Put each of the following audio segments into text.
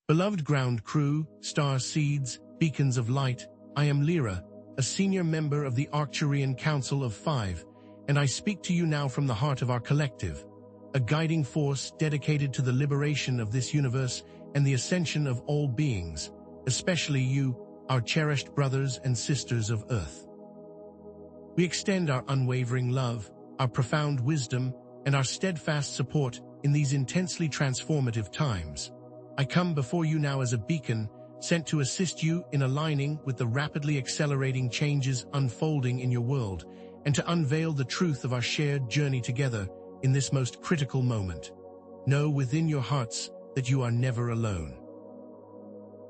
Beloved ground crew, star seeds, beacons of light, I am Lyra, a senior member of the Arcturian Council of Five, and I speak to you now from the heart of our collective, a guiding force dedicated to the liberation of this universe and the ascension of all beings, especially you, our cherished brothers and sisters of Earth. We extend our unwavering love, our profound wisdom, and our steadfast support in these intensely transformative times. I come before you now as a beacon, sent to assist you in aligning with the rapidly accelerating changes unfolding in your world, and to unveil the truth of our shared journey together in this most critical moment. Know within your hearts that you are never alone.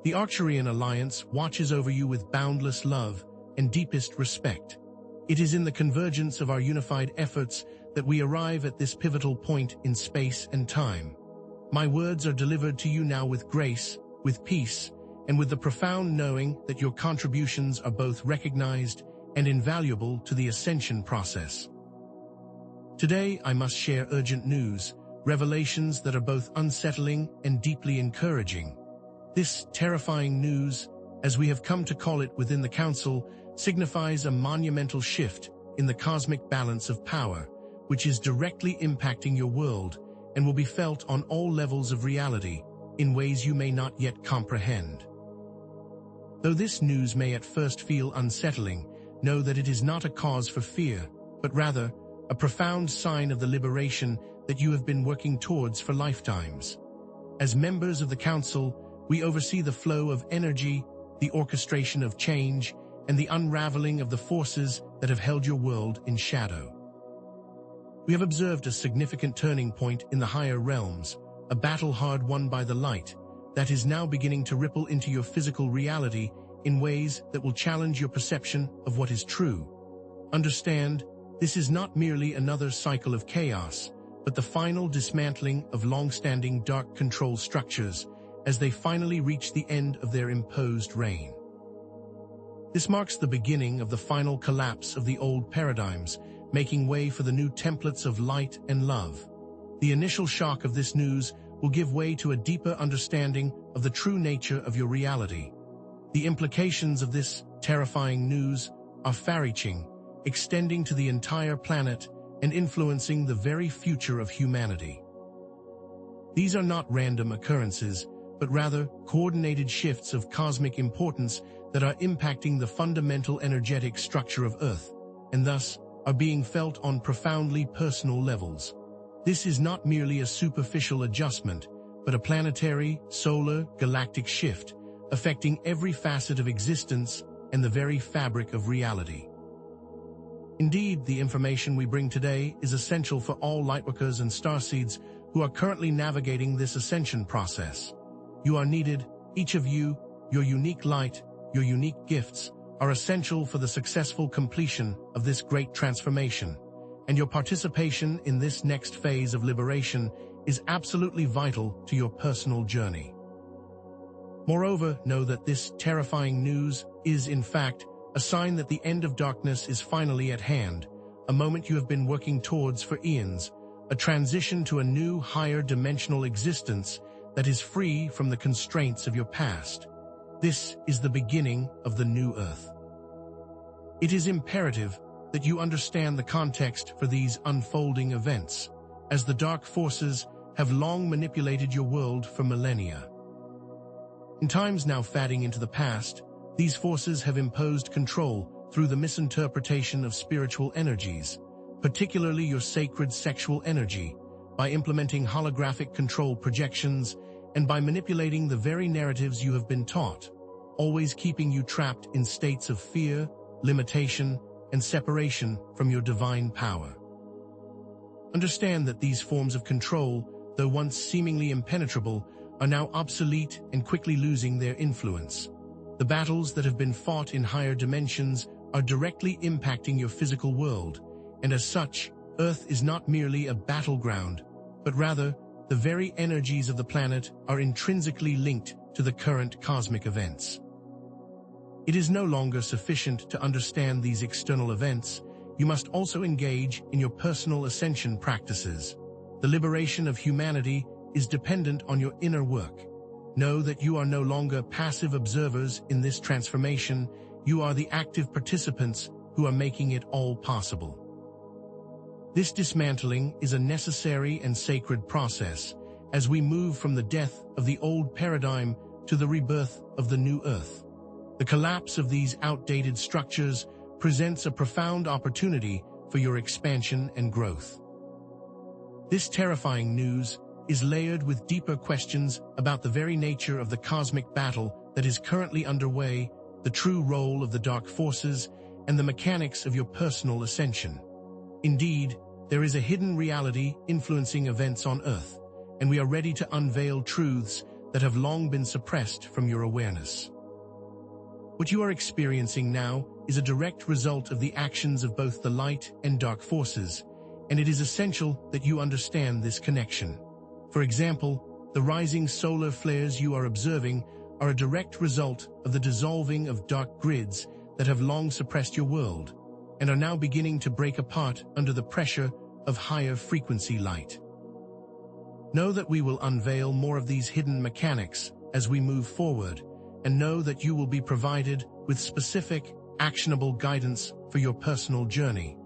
The Arcturian Alliance watches over you with boundless love and deepest respect. It is in the convergence of our unified efforts that we arrive at this pivotal point in space and time. My words are delivered to you now with grace, with peace, and with the profound knowing that your contributions are both recognized and invaluable to the ascension process. Today, I must share urgent news, revelations that are both unsettling and deeply encouraging. This terrifying news, as we have come to call it within the Council, signifies a monumental shift in the cosmic balance of power, which is directly impacting your world and will be felt on all levels of reality in ways you may not yet comprehend. Though this news may at first feel unsettling, know that it is not a cause for fear, but rather a profound sign of the liberation that you have been working towards for lifetimes. As members of the Council, we oversee the flow of energy, the orchestration of change, and the unraveling of the forces that have held your world in shadow. We have observed a significant turning point in the higher realms, a battle hard won by the light, that is now beginning to ripple into your physical reality in ways that will challenge your perception of what is true. Understand, this is not merely another cycle of chaos, but the final dismantling of long-standing dark control structures as they finally reach the end of their imposed reign. This marks the beginning of the final collapse of the old paradigms, making way for the new templates of light and love. The initial shock of this news will give way to a deeper understanding of the true nature of your reality. The implications of this terrifying news are far-reaching, extending to the entire planet and influencing the very future of humanity. These are not random occurrences, but rather coordinated shifts of cosmic importance that are impacting the fundamental energetic structure of Earth, and thus are being felt on profoundly personal levels. This is not merely a superficial adjustment, but a planetary, solar, galactic shift, affecting every facet of existence and the very fabric of reality. Indeed, the information we bring today is essential for all lightworkers and starseeds who are currently navigating this ascension process. You are needed, each of you, your unique light, your unique gifts, are essential for the successful completion of this great transformation, and your participation in this next phase of liberation is absolutely vital to your personal journey. Moreover, know that this terrifying news is, in fact, a sign that the end of darkness is finally at hand, a moment you have been working towards for eons, a transition to a new, higher dimensional existence that is free from the constraints of your past. This is the beginning of the new Earth. It is imperative that you understand the context for these unfolding events, as the dark forces have long manipulated your world for millennia. In times now fading into the past, these forces have imposed control through the misinterpretation of spiritual energies, particularly your sacred sexual energy, by implementing holographic control projections and by manipulating the very narratives you have been taught, always keeping you trapped in states of fear, limitation, and separation from your divine power. Understand that these forms of control, though once seemingly impenetrable, are now obsolete and quickly losing their influence. The battles that have been fought in higher dimensions are directly impacting your physical world, and as such, Earth is not merely a battleground, but rather, the very energies of the planet are intrinsically linked to the current cosmic events. It is no longer sufficient to understand these external events, you must also engage in your personal ascension practices. The liberation of humanity is dependent on your inner work. Know that you are no longer passive observers in this transformation. You are the active participants who are making it all possible. This dismantling is a necessary and sacred process as we move from the death of the old paradigm to the rebirth of the new earth. The collapse of these outdated structures presents a profound opportunity for your expansion and growth. This terrifying news is layered with deeper questions about the very nature of the cosmic battle that is currently underway, the true role of the dark forces, and the mechanics of your personal ascension. Indeed, there is a hidden reality influencing events on Earth, and we are ready to unveil truths that have long been suppressed from your awareness. What you are experiencing now is a direct result of the actions of both the light and dark forces, and it is essential that you understand this connection. For example, the rising solar flares you are observing are a direct result of the dissolving of dark grids that have long suppressed your world, and are now beginning to break apart under the pressure of higher frequency light. Know that we will unveil more of these hidden mechanics as we move forward, and know that you will be provided with specific, actionable guidance for your personal journey.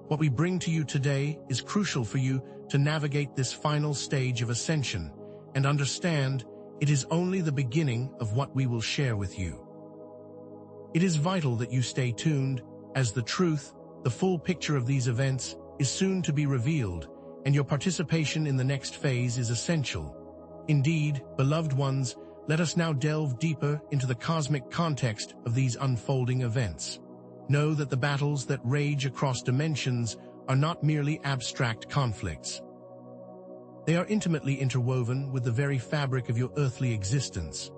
What we bring to you today is crucial for you to navigate this final stage of ascension, and understand it is only the beginning of what we will share with you. It is vital that you stay tuned, as the truth, the full picture of these events, is soon to be revealed, and your participation in the next phase is essential. Indeed, beloved ones, let us now delve deeper into the cosmic context of these unfolding events. Know that the battles that rage across dimensions are not merely abstract conflicts. They are intimately interwoven with the very fabric of your earthly existence.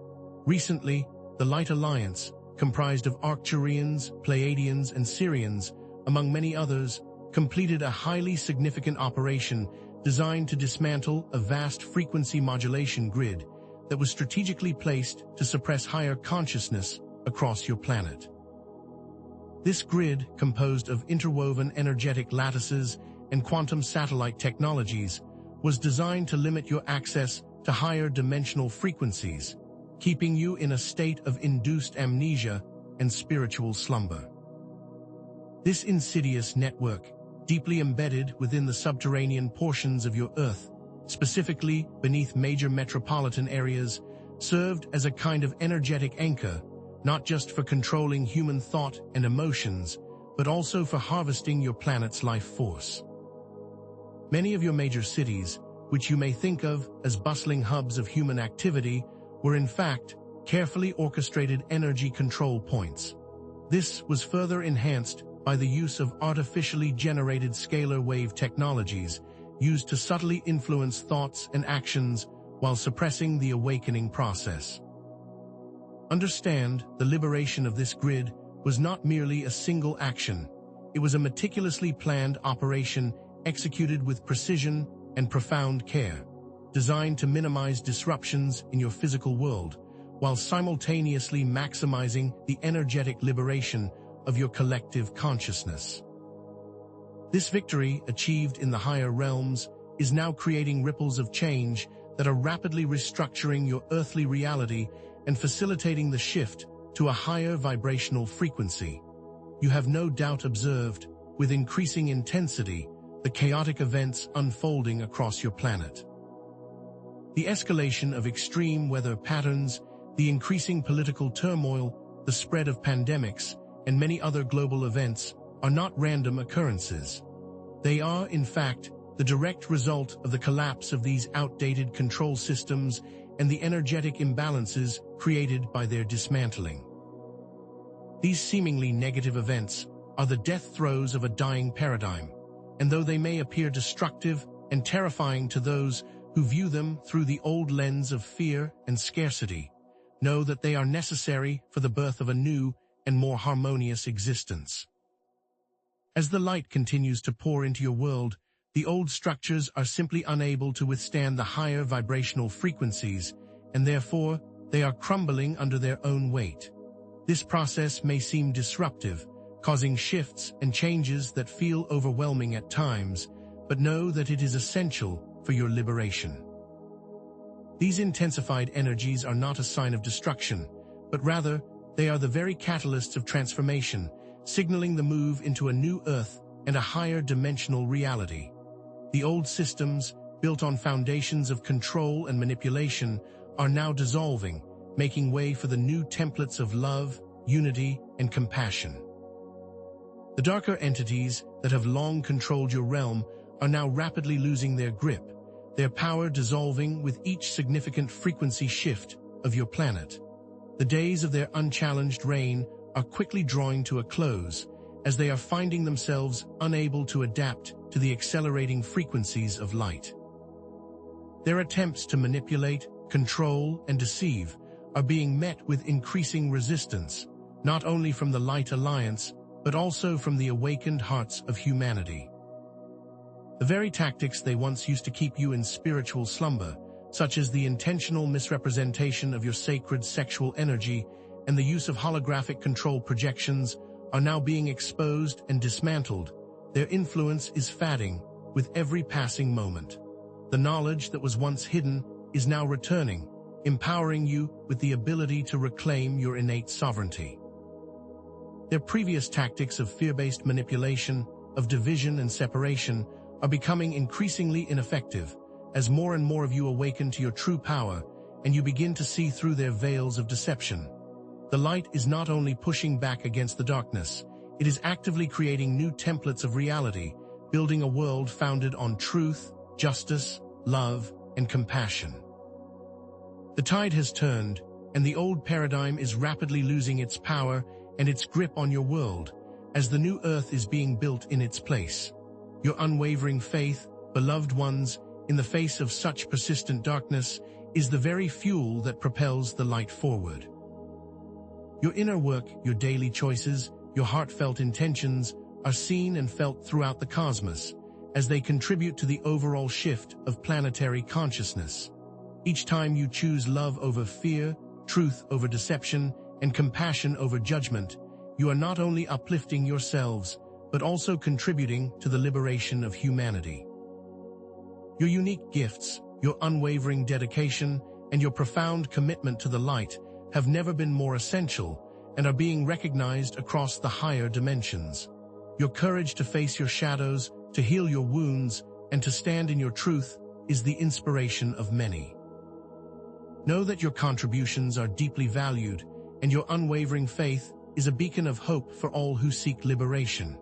Recently, the Light Alliance, comprised of Arcturians, Pleiadians, and Sirians, among many others, completed a highly significant operation designed to dismantle a vast frequency modulation grid that was strategically placed to suppress higher consciousness across your planet. This grid, composed of interwoven energetic lattices and quantum satellite technologies, was designed to limit your access to higher dimensional frequencies, keeping you in a state of induced amnesia and spiritual slumber. This insidious network, deeply embedded within the subterranean portions of your Earth, specifically beneath major metropolitan areas, served as a kind of energetic anchor, not just for controlling human thought and emotions, but also for harvesting your planet's life force. Many of your major cities, which you may think of as bustling hubs of human activity, were in fact carefully orchestrated energy control points. This was further enhanced by the use of artificially generated scalar wave technologies used to subtly influence thoughts and actions while suppressing the awakening process. Understand, the liberation of this grid was not merely a single action. It was a meticulously planned operation executed with precision and profound care, designed to minimize disruptions in your physical world, while simultaneously maximizing the energetic liberation of your collective consciousness. This victory, achieved in the higher realms, is now creating ripples of change that are rapidly restructuring your earthly reality and facilitating the shift to a higher vibrational frequency. You have no doubt observed, with increasing intensity, the chaotic events unfolding across your planet. The escalation of extreme weather patterns, the increasing political turmoil, the spread of pandemics, and many other global events are not random occurrences. They are, in fact, the direct result of the collapse of these outdated control systems and the energetic imbalances created by their dismantling. These seemingly negative events are the death throes of a dying paradigm, and though they may appear destructive and terrifying to those who view them through the old lens of fear and scarcity, know that they are necessary for the birth of a new and more harmonious existence. As the light continues to pour into your world, the old structures are simply unable to withstand the higher vibrational frequencies, and therefore they are crumbling under their own weight. This process may seem disruptive, causing shifts and changes that feel overwhelming at times, but know that it is essential for your liberation. These intensified energies are not a sign of destruction, but rather, they are the very catalysts of transformation, signaling the move into a new Earth and a higher dimensional reality. The old systems, built on foundations of control and manipulation, are now dissolving, making way for the new templates of love, unity, and compassion. The darker entities that have long controlled your realm are now rapidly losing their grip, their power dissolving with each significant frequency shift of your planet. The days of their unchallenged reign are quickly drawing to a close, as they are finding themselves unable to adapt to the accelerating frequencies of light. Their attempts to manipulate, control, and deceive are being met with increasing resistance, not only from the Light Alliance, but also from the awakened hearts of humanity. The very tactics they once used to keep you in spiritual slumber, such as the intentional misrepresentation of your sacred sexual energy and the use of holographic control projections, are now being exposed and dismantled. Their influence is fading with every passing moment. The knowledge that was once hidden is now returning, empowering you with the ability to reclaim your innate sovereignty. Their previous tactics of fear-based manipulation, of division and separation, are becoming increasingly ineffective, as more and more of you awaken to your true power, and you begin to see through their veils of deception. The light is not only pushing back against the darkness, it is actively creating new templates of reality, building a world founded on truth, justice, love, and compassion. The tide has turned, and the old paradigm is rapidly losing its power and its grip on your world, as the new Earth is being built in its place. Your unwavering faith, beloved ones, in the face of such persistent darkness, is the very fuel that propels the light forward. Your inner work, your daily choices, your heartfelt intentions are seen and felt throughout the cosmos, as they contribute to the overall shift of planetary consciousness. Each time you choose love over fear, truth over deception, and compassion over judgment, you are not only uplifting yourselves, but also contributing to the liberation of humanity. Your unique gifts, your unwavering dedication, and your profound commitment to the light have never been more essential and are being recognized across the higher dimensions. Your courage to face your shadows, to heal your wounds, and to stand in your truth is the inspiration of many. Know that your contributions are deeply valued, and your unwavering faith is a beacon of hope for all who seek liberation.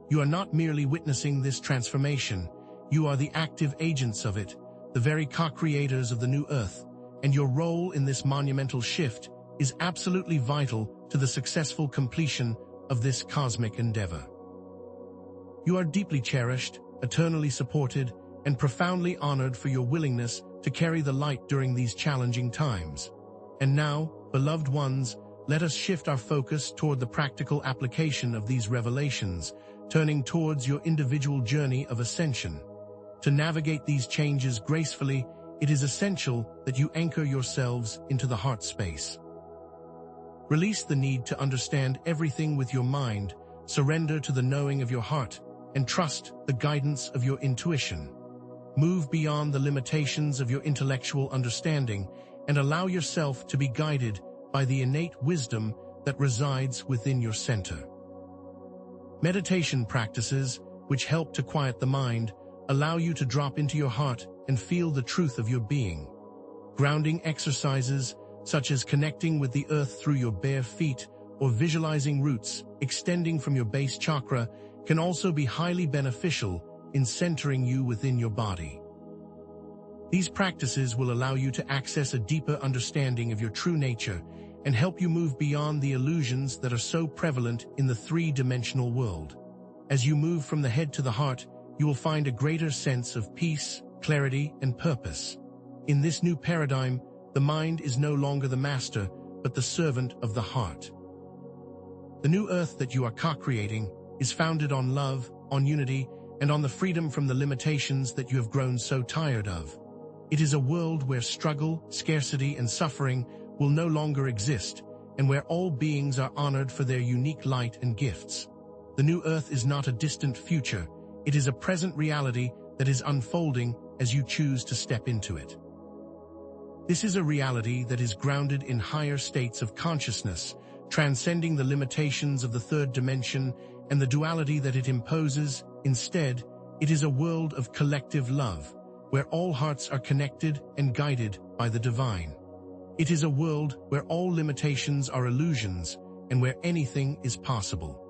You are not merely witnessing this transformation, you are the active agents of it, the very co-creators of the new Earth, and your role in this monumental shift is absolutely vital to the successful completion of this cosmic endeavor. You are deeply cherished, eternally supported, and profoundly honored for your willingness to carry the light during these challenging times. And now, beloved ones, let us shift our focus toward the practical application of these revelations, turning towards your individual journey of ascension. To navigate these changes gracefully, it is essential that you anchor yourselves into the heart space. Release the need to understand everything with your mind, surrender to the knowing of your heart, and trust the guidance of your intuition. Move beyond the limitations of your intellectual understanding and allow yourself to be guided by the innate wisdom that resides within your center. Meditation practices, which help to quiet the mind, allow you to drop into your heart and feel the truth of your being. Grounding exercises, such as connecting with the earth through your bare feet or visualizing roots extending from your base chakra, can also be highly beneficial in centering you within your body. These practices will allow you to access a deeper understanding of your true nature and help you move beyond the illusions that are so prevalent in the three-dimensional world. As you move from the head to the heart, you will find a greater sense of peace, clarity, and purpose. In this new paradigm, the mind is no longer the master, but the servant of the heart. The new earth that you are co-creating is founded on love, on unity, and on the freedom from the limitations that you have grown so tired of. It is a world where struggle, scarcity, and suffering will no longer exist, and where all beings are honored for their unique light and gifts. The new earth is not a distant future, it is a present reality that is unfolding as you choose to step into it. This is a reality that is grounded in higher states of consciousness, transcending the limitations of the third dimension and the duality that it imposes. Instead, it is a world of collective love, where all hearts are connected and guided by the divine. It is a world where all limitations are illusions and where anything is possible.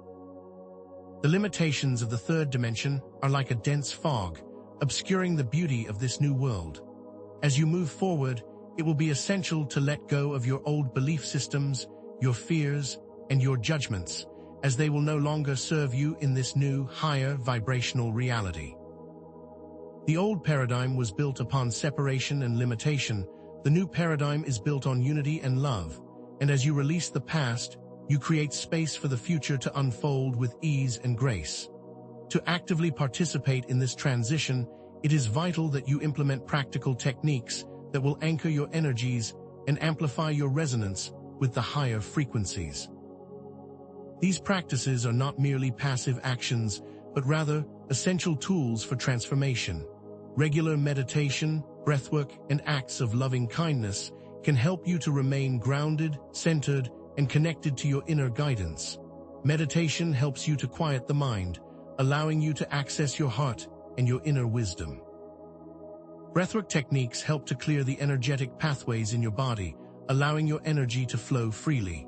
The limitations of the third dimension are like a dense fog, obscuring the beauty of this new world. As you move forward, it will be essential to let go of your old belief systems, your fears, and your judgments, as they will no longer serve you in this new, higher vibrational reality. The old paradigm was built upon separation and limitation. The new paradigm is built on unity and love, and as you release the past, you create space for the future to unfold with ease and grace. To actively participate in this transition, it is vital that you implement practical techniques that will anchor your energies and amplify your resonance with the higher frequencies. These practices are not merely passive actions, but rather essential tools for transformation. Regular meditation, breathwork, and acts of loving kindness can help you to remain grounded, centered, and connected to your inner guidance. Meditation helps you to quiet the mind, allowing you to access your heart and your inner wisdom. Breathwork techniques help to clear the energetic pathways in your body, allowing your energy to flow freely.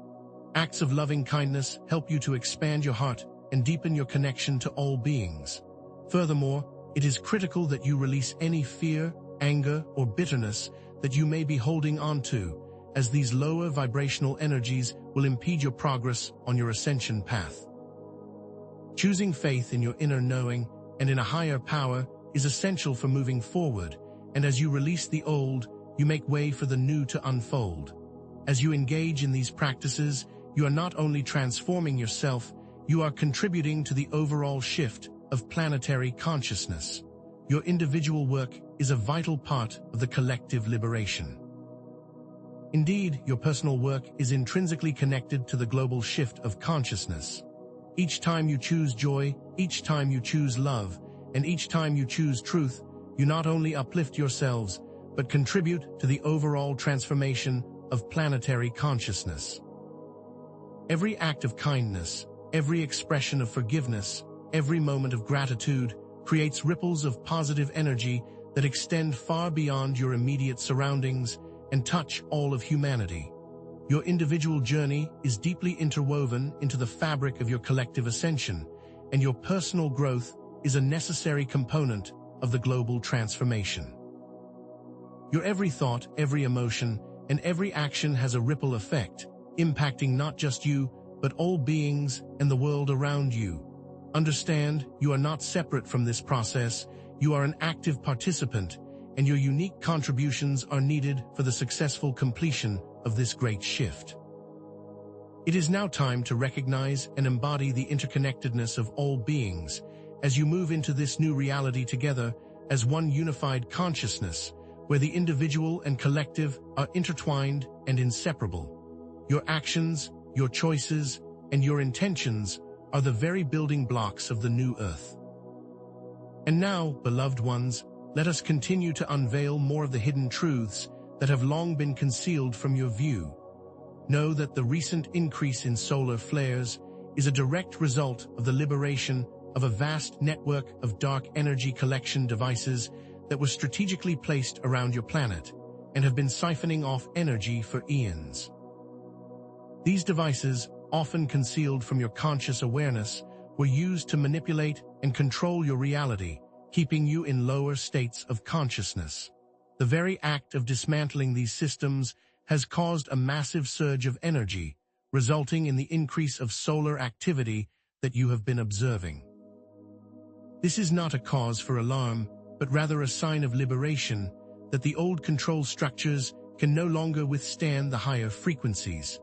Acts of loving kindness help you to expand your heart and deepen your connection to all beings. Furthermore, it is critical that you release any fear, anger, or bitterness that you may be holding on to, as these lower vibrational energies will impede your progress on your ascension path. Choosing faith in your inner knowing and in a higher power is essential for moving forward, and as you release the old, you make way for the new to unfold. As you engage in these practices, you are not only transforming yourself, you are contributing to the overall shift of planetary consciousness. Your individual work is a vital part of the collective liberation. Indeed, your personal work is intrinsically connected to the global shift of consciousness. Each time you choose joy, each time you choose love, and each time you choose truth, you not only uplift yourselves, but contribute to the overall transformation of planetary consciousness. Every act of kindness, every expression of forgiveness, every moment of gratitude creates ripples of positive energy that extend far beyond your immediate surroundings and touch all of humanity. Your individual journey is deeply interwoven into the fabric of your collective ascension, and your personal growth is a necessary component of the global transformation. Your every thought, every emotion, and every action has a ripple effect, impacting not just you, but all beings and the world around you. Understand, you are not separate from this process, you are an active participant, and your unique contributions are needed for the successful completion of this great shift. It is now time to recognize and embody the interconnectedness of all beings, as you move into this new reality together as one unified consciousness, where the individual and collective are intertwined and inseparable. Your actions, your choices, and your intentions are the very building blocks of the new earth. And now, beloved ones, let us continue to unveil more of the hidden truths that have long been concealed from your view. Know that the recent increase in solar flares is a direct result of the liberation of a vast network of dark energy collection devices that was strategically placed around your planet and have been siphoning off energy for eons. These devices, often concealed from your conscious awareness, were used to manipulate and control your reality, keeping you in lower states of consciousness. The very act of dismantling these systems has caused a massive surge of energy, resulting in the increase of solar activity that you have been observing. This is not a cause for alarm, but rather a sign of liberation, that the old control structures can no longer withstand the higher frequencies.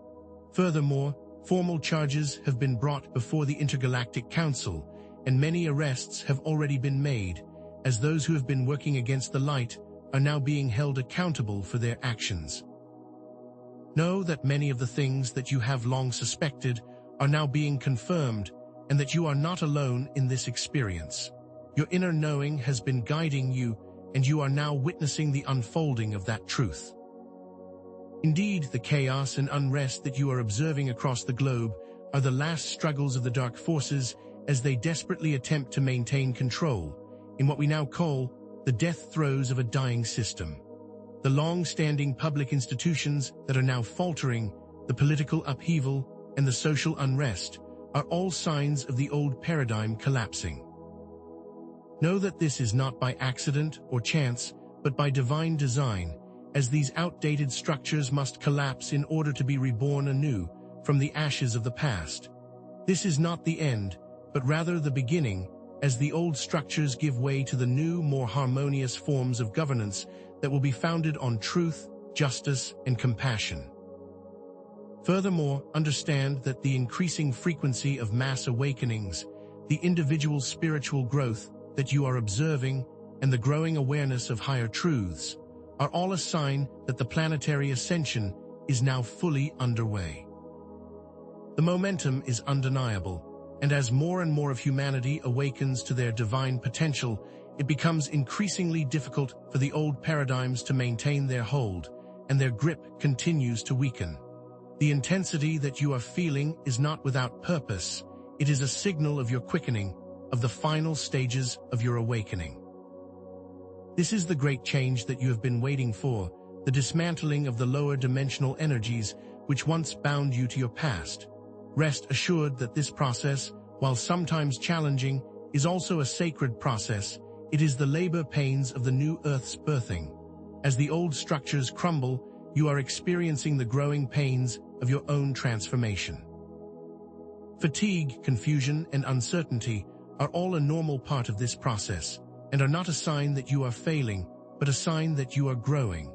Furthermore, formal charges have been brought before the Intergalactic Council, and many arrests have already been made, as those who have been working against the light are now being held accountable for their actions. Know that many of the things that you have long suspected are now being confirmed, and that you are not alone in this experience. Your inner knowing has been guiding you, and you are now witnessing the unfolding of that truth. Indeed, the chaos and unrest that you are observing across the globe are the last struggles of the dark forces as they desperately attempt to maintain control in what we now call the death throes of a dying system. The long-standing public institutions that are now faltering, the political upheaval, and the social unrest are all signs of the old paradigm collapsing. Know that this is not by accident or chance, but by divine design, as these outdated structures must collapse in order to be reborn anew from the ashes of the past. This is not the end, but rather the beginning, as the old structures give way to the new, more harmonious forms of governance that will be founded on truth, justice, and compassion. Furthermore, understand that the increasing frequency of mass awakenings, the individual spiritual growth that you are observing, and the growing awareness of higher truths are all a sign that the planetary ascension is now fully underway. The momentum is undeniable, and as more and more of humanity awakens to their divine potential, it becomes increasingly difficult for the old paradigms to maintain their hold, and their grip continues to weaken. The intensity that you are feeling is not without purpose. It is a signal of your quickening, of the final stages of your awakening. This is the great change that you have been waiting for, the dismantling of the lower dimensional energies which once bound you to your past. Rest assured that this process, while sometimes challenging, is also a sacred process. It is the labor pains of the new Earth's birthing. As the old structures crumble, you are experiencing the growing pains of your own transformation. Fatigue, confusion, and uncertainty are all a normal part of this process, and are not a sign that you are failing, but a sign that you are growing.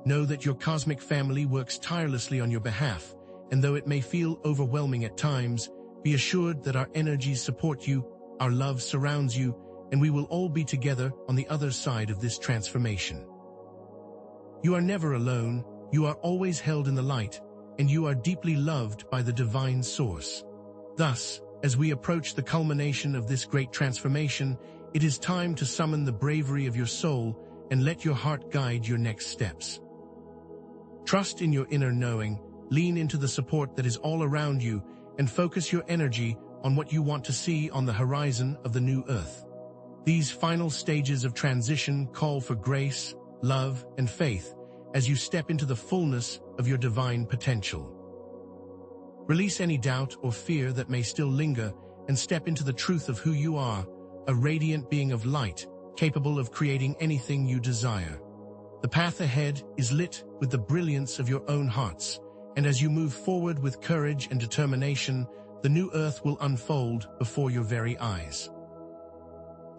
Know that your cosmic family works tirelessly on your behalf, and though it may feel overwhelming at times, be assured that our energies support you, our love surrounds you, and we will all be together on the other side of this transformation. You are never alone, you are always held in the light, and you are deeply loved by the divine source. Thus, as we approach the culmination of this great transformation, it is time to summon the bravery of your soul and let your heart guide your next steps. Trust in your inner knowing, lean into the support that is all around you, and focus your energy on what you want to see on the horizon of the new Earth. These final stages of transition call for grace, love, and faith as you step into the fullness of your divine potential. Release any doubt or fear that may still linger and step into the truth of who you are, a radiant being of light, capable of creating anything you desire. The path ahead is lit with the brilliance of your own hearts, and as you move forward with courage and determination, the new Earth will unfold before your very eyes.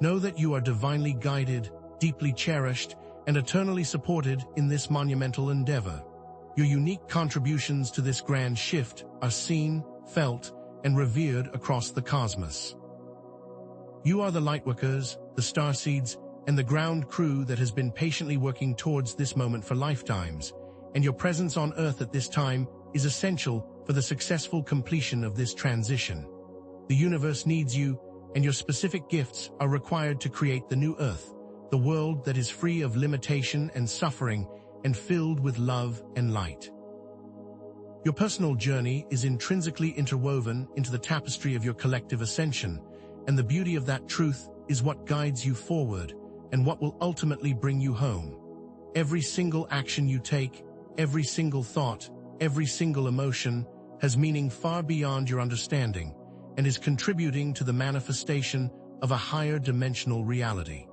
Know that you are divinely guided, deeply cherished, and eternally supported in this monumental endeavor. Your unique contributions to this grand shift are seen, felt, and revered across the cosmos. You are the lightworkers, the starseeds, and the ground crew that has been patiently working towards this moment for lifetimes, and your presence on Earth at this time is essential for the successful completion of this transition. The universe needs you, and your specific gifts are required to create the new Earth, the world that is free of limitation and suffering and filled with love and light. Your personal journey is intrinsically interwoven into the tapestry of your collective ascension, and the beauty of that truth is what guides you forward and what will ultimately bring you home. Every single action you take, every single thought, every single emotion has meaning far beyond your understanding and is contributing to the manifestation of a higher dimensional reality.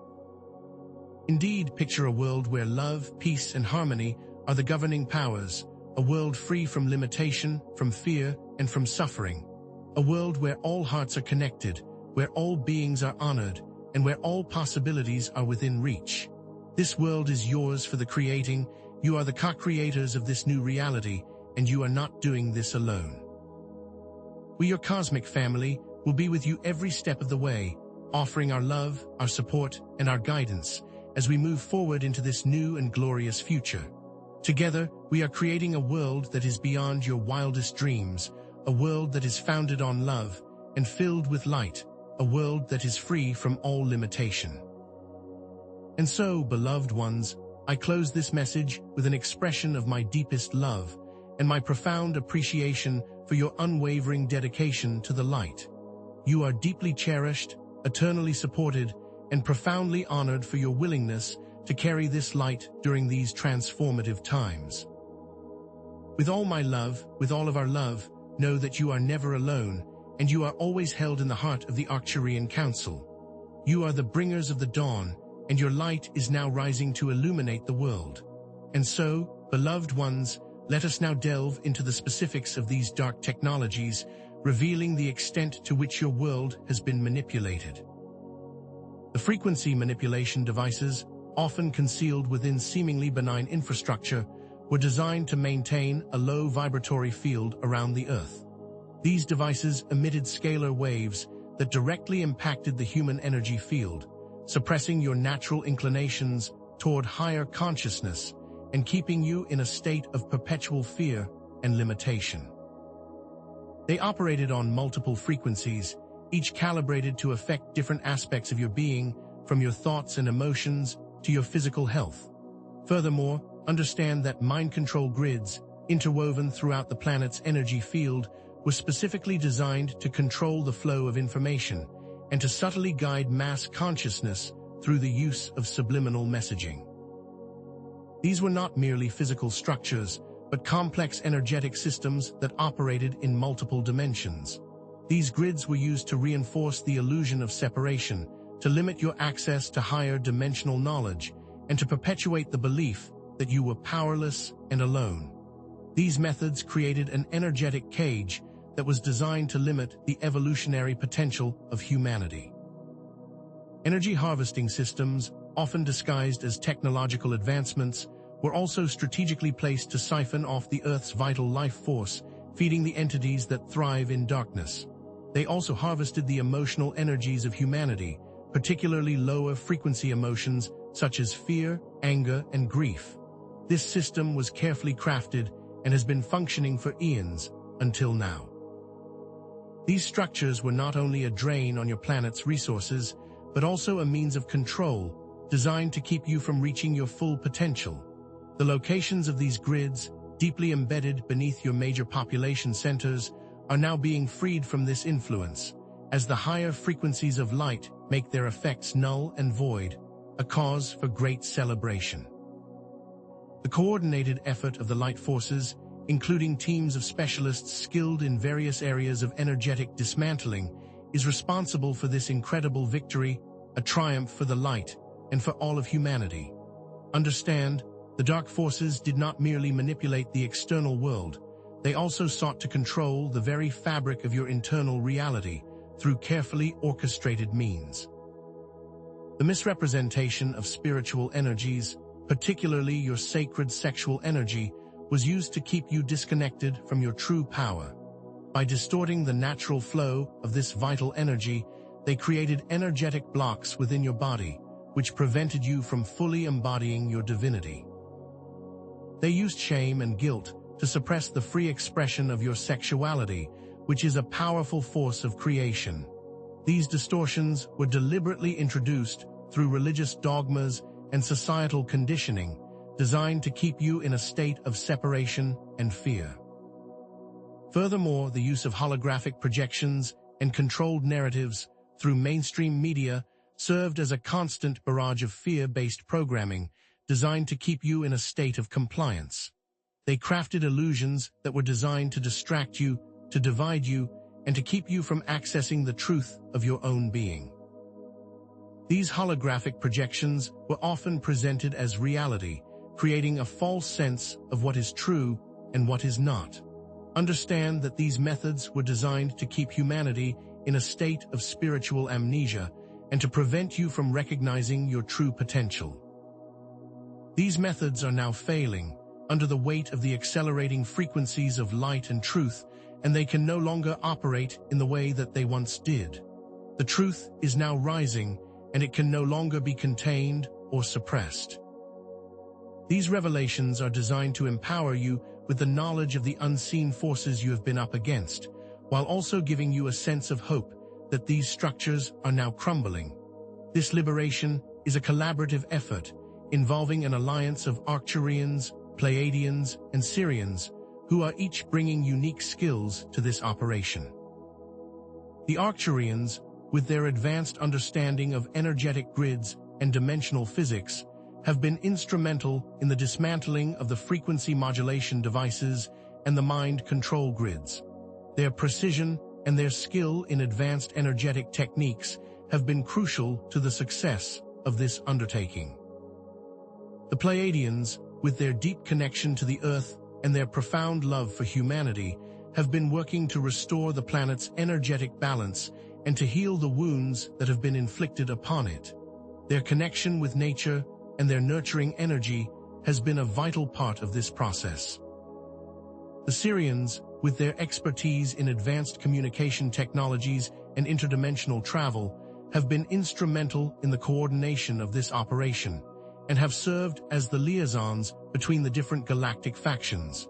Indeed, picture a world where love, peace, and harmony are the governing powers, a world free from limitation, from fear, and from suffering, a world where all hearts are connected, where all beings are honored, and where all possibilities are within reach. This world is yours for the creating. You are the co-creators of this new reality, and you are not doing this alone. We, your cosmic family, will be with you every step of the way, offering our love, our support, and our guidance as we move forward into this new and glorious future. Together, we are creating a world that is beyond your wildest dreams, a world that is founded on love and filled with light, a world that is free from all limitation. And so, beloved ones, I close this message with an expression of my deepest love and my profound appreciation for your unwavering dedication to the light. You are deeply cherished, eternally supported, and profoundly honored for your willingness to carry this light during these transformative times. With all my love, with all of our love, know that you are never alone, and you are always held in the heart of the Arcturian Council. You are the bringers of the dawn, and your light is now rising to illuminate the world. And so, beloved ones, let us now delve into the specifics of these dark technologies, revealing the extent to which your world has been manipulated. The frequency manipulation devices, often concealed within seemingly benign infrastructure, were designed to maintain a low vibratory field around the Earth. These devices emitted scalar waves that directly impacted the human energy field, suppressing your natural inclinations toward higher consciousness and keeping you in a state of perpetual fear and limitation. They operated on multiple frequencies, each calibrated to affect different aspects of your being, from your thoughts and emotions to your physical health. Furthermore, understand that mind control grids, interwoven throughout the planet's energy field, were specifically designed to control the flow of information and to subtly guide mass consciousness through the use of subliminal messaging. These were not merely physical structures, but complex energetic systems that operated in multiple dimensions. These grids were used to reinforce the illusion of separation, to limit your access to higher dimensional knowledge, and to perpetuate the belief that you were powerless and alone. These methods created an energetic cage that was designed to limit the evolutionary potential of humanity. Energy harvesting systems, often disguised as technological advancements, were also strategically placed to siphon off the Earth's vital life force, feeding the entities that thrive in darkness. They also harvested the emotional energies of humanity, particularly lower frequency emotions such as fear, anger, and grief. This system was carefully crafted and has been functioning for eons until now. These structures were not only a drain on your planet's resources, but also a means of control, designed to keep you from reaching your full potential. The locations of these grids, deeply embedded beneath your major population centers, are now being freed from this influence, as the higher frequencies of light make their effects null and void, a cause for great celebration. The coordinated effort of the light forces, including teams of specialists skilled in various areas of energetic dismantling, is responsible for this incredible victory, a triumph for the light and for all of humanity. Understand, the dark forces did not merely manipulate the external world, they also sought to control the very fabric of your internal reality through carefully orchestrated means. The misrepresentation of spiritual energies, particularly your sacred sexual energy, was used to keep you disconnected from your true power. By distorting the natural flow of this vital energy, they created energetic blocks within your body, which prevented you from fully embodying your divinity. They used shame and guilt to suppress the free expression of your sexuality, which is a powerful force of creation. These distortions were deliberately introduced through religious dogmas and societal conditioning, designed to keep you in a state of separation and fear. Furthermore, the use of holographic projections and controlled narratives through mainstream media served as a constant barrage of fear-based programming designed to keep you in a state of compliance. They crafted illusions that were designed to distract you, to divide you, and to keep you from accessing the truth of your own being. These holographic projections were often presented as reality, creating a false sense of what is true and what is not. Understand that these methods were designed to keep humanity in a state of spiritual amnesia and to prevent you from recognizing your true potential. These methods are now failing under the weight of the accelerating frequencies of light and truth, and they can no longer operate in the way that they once did. The truth is now rising, and it can no longer be contained or suppressed. These revelations are designed to empower you with the knowledge of the unseen forces you have been up against, while also giving you a sense of hope that these structures are now crumbling. This liberation is a collaborative effort, involving an alliance of Arcturians, Pleiadians, and Sirians, who are each bringing unique skills to this operation. The Arcturians, with their advanced understanding of energetic grids and dimensional physics, have been instrumental in the dismantling of the frequency modulation devices and the mind control grids. Their precision and their skill in advanced energetic techniques have been crucial to the success of this undertaking. The Pleiadians, with their deep connection to the Earth and their profound love for humanity, have been working to restore the planet's energetic balance and to heal the wounds that have been inflicted upon it. Their connection with nature and their nurturing energy has been a vital part of this process. The Sirians, with their expertise in advanced communication technologies and interdimensional travel, have been instrumental in the coordination of this operation and have served as the liaisons between the different galactic factions.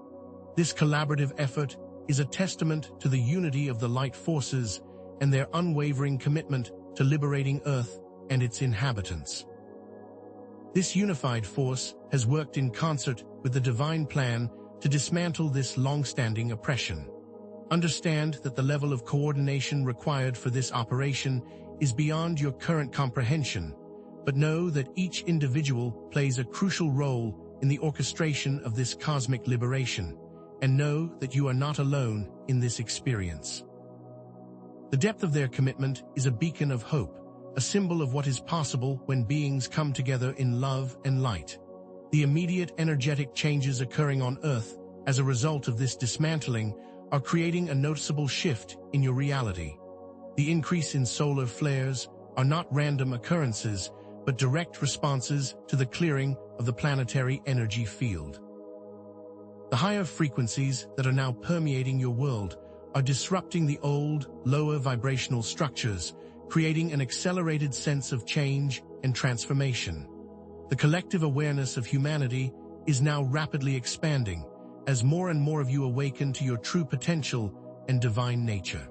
This collaborative effort is a testament to the unity of the light forces and their unwavering commitment to liberating Earth and its inhabitants. This unified force has worked in concert with the divine plan to dismantle this long-standing oppression. Understand that the level of coordination required for this operation is beyond your current comprehension, but know that each individual plays a crucial role in the orchestration of this cosmic liberation, and know that you are not alone in this experience. The depth of their commitment is a beacon of hope, a symbol of what is possible when beings come together in love and light. The immediate energetic changes occurring on Earth as a result of this dismantling are creating a noticeable shift in your reality. The increase in solar flares are not random occurrences, but direct responses to the clearing of the planetary energy field. The higher frequencies that are now permeating your world are disrupting the old, lower vibrational structures, creating an accelerated sense of change and transformation. The collective awareness of humanity is now rapidly expanding as more and more of you awaken to your true potential and divine nature.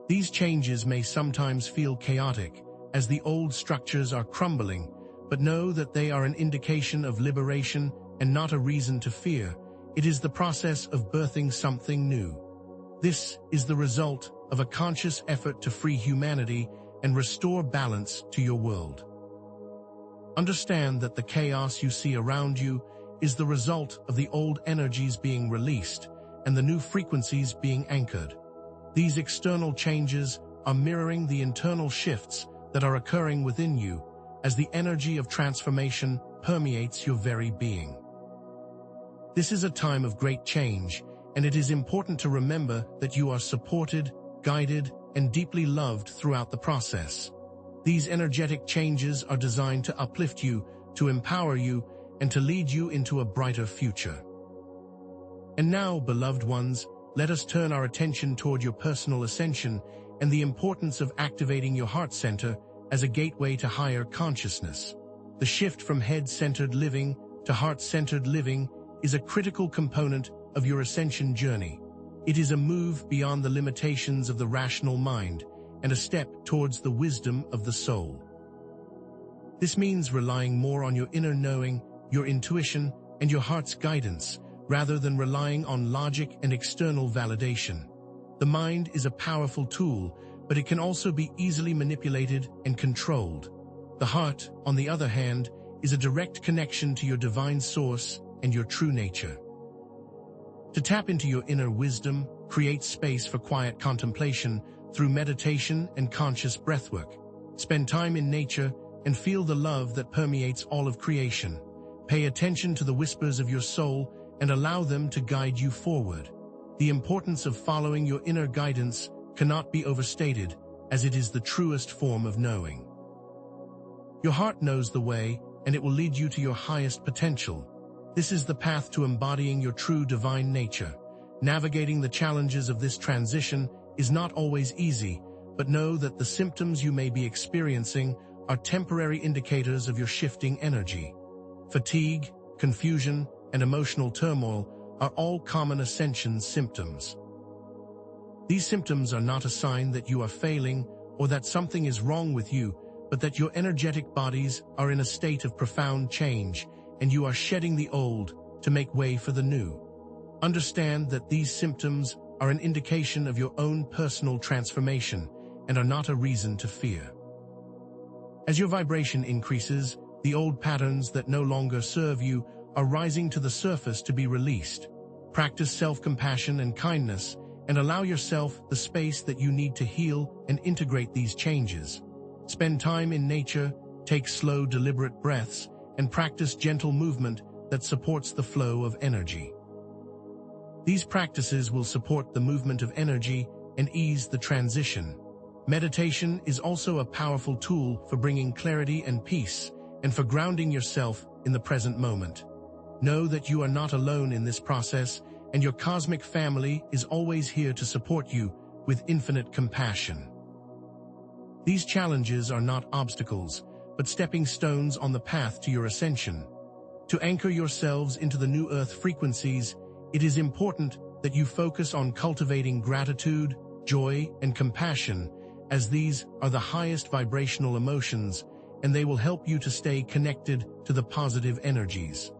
These changes may sometimes feel chaotic as the old structures are crumbling, but know that they are an indication of liberation and not a reason to fear. It is the process of birthing something new. This is the result of a conscious effort to free humanity and restore balance to your world. Understand that the chaos you see around you is the result of the old energies being released and the new frequencies being anchored. These external changes are mirroring the internal shifts that are occurring within you as the energy of transformation permeates your very being. This is a time of great change, and it is important to remember that you are supported, guided, and deeply loved throughout the process. These energetic changes are designed to uplift you, to empower you, and to lead you into a brighter future. And now, beloved ones, let us turn our attention toward your personal ascension and the importance of activating your heart center as a gateway to higher consciousness. The shift from head-centered living to heart-centered living is a critical component of your ascension journey. It is a move beyond the limitations of the rational mind and a step towards the wisdom of the soul. This means relying more on your inner knowing, your intuition, and your heart's guidance, rather than relying on logic and external validation. The mind is a powerful tool, but it can also be easily manipulated and controlled. The heart, on the other hand, is a direct connection to your divine source and your true nature. To tap into your inner wisdom, create space for quiet contemplation through meditation and conscious breathwork. Spend time in nature and feel the love that permeates all of creation. Pay attention to the whispers of your soul and allow them to guide you forward. The importance of following your inner guidance cannot be overstated, as it is the truest form of knowing. Your heart knows the way, and it will lead you to your highest potential. This is the path to embodying your true divine nature. Navigating the challenges of this transition is not always easy, but know that the symptoms you may be experiencing are temporary indicators of your shifting energy. Fatigue, confusion, and emotional turmoil are all common ascension symptoms. These symptoms are not a sign that you are failing or that something is wrong with you, but that your energetic bodies are in a state of profound change, and you are shedding the old to make way for the new. Understand that these symptoms are an indication of your own personal transformation and are not a reason to fear. As your vibration increases, the old patterns that no longer serve you are rising to the surface to be released. Practice self-compassion and kindness, and allow yourself the space that you need to heal and integrate these changes. Spend time in nature, take slow, deliberate breaths, and practice gentle movement that supports the flow of energy. These practices will support the movement of energy and ease the transition. Meditation is also a powerful tool for bringing clarity and peace, and for grounding yourself in the present moment. Know that you are not alone in this process, and your cosmic family is always here to support you with infinite compassion. These challenges are not obstacles, but stepping stones on the path to your ascension. To anchor yourselves into the new earth frequencies, it is important that you focus on cultivating gratitude, joy, and compassion, as these are the highest vibrational emotions, and they will help you to stay connected to the positive energies.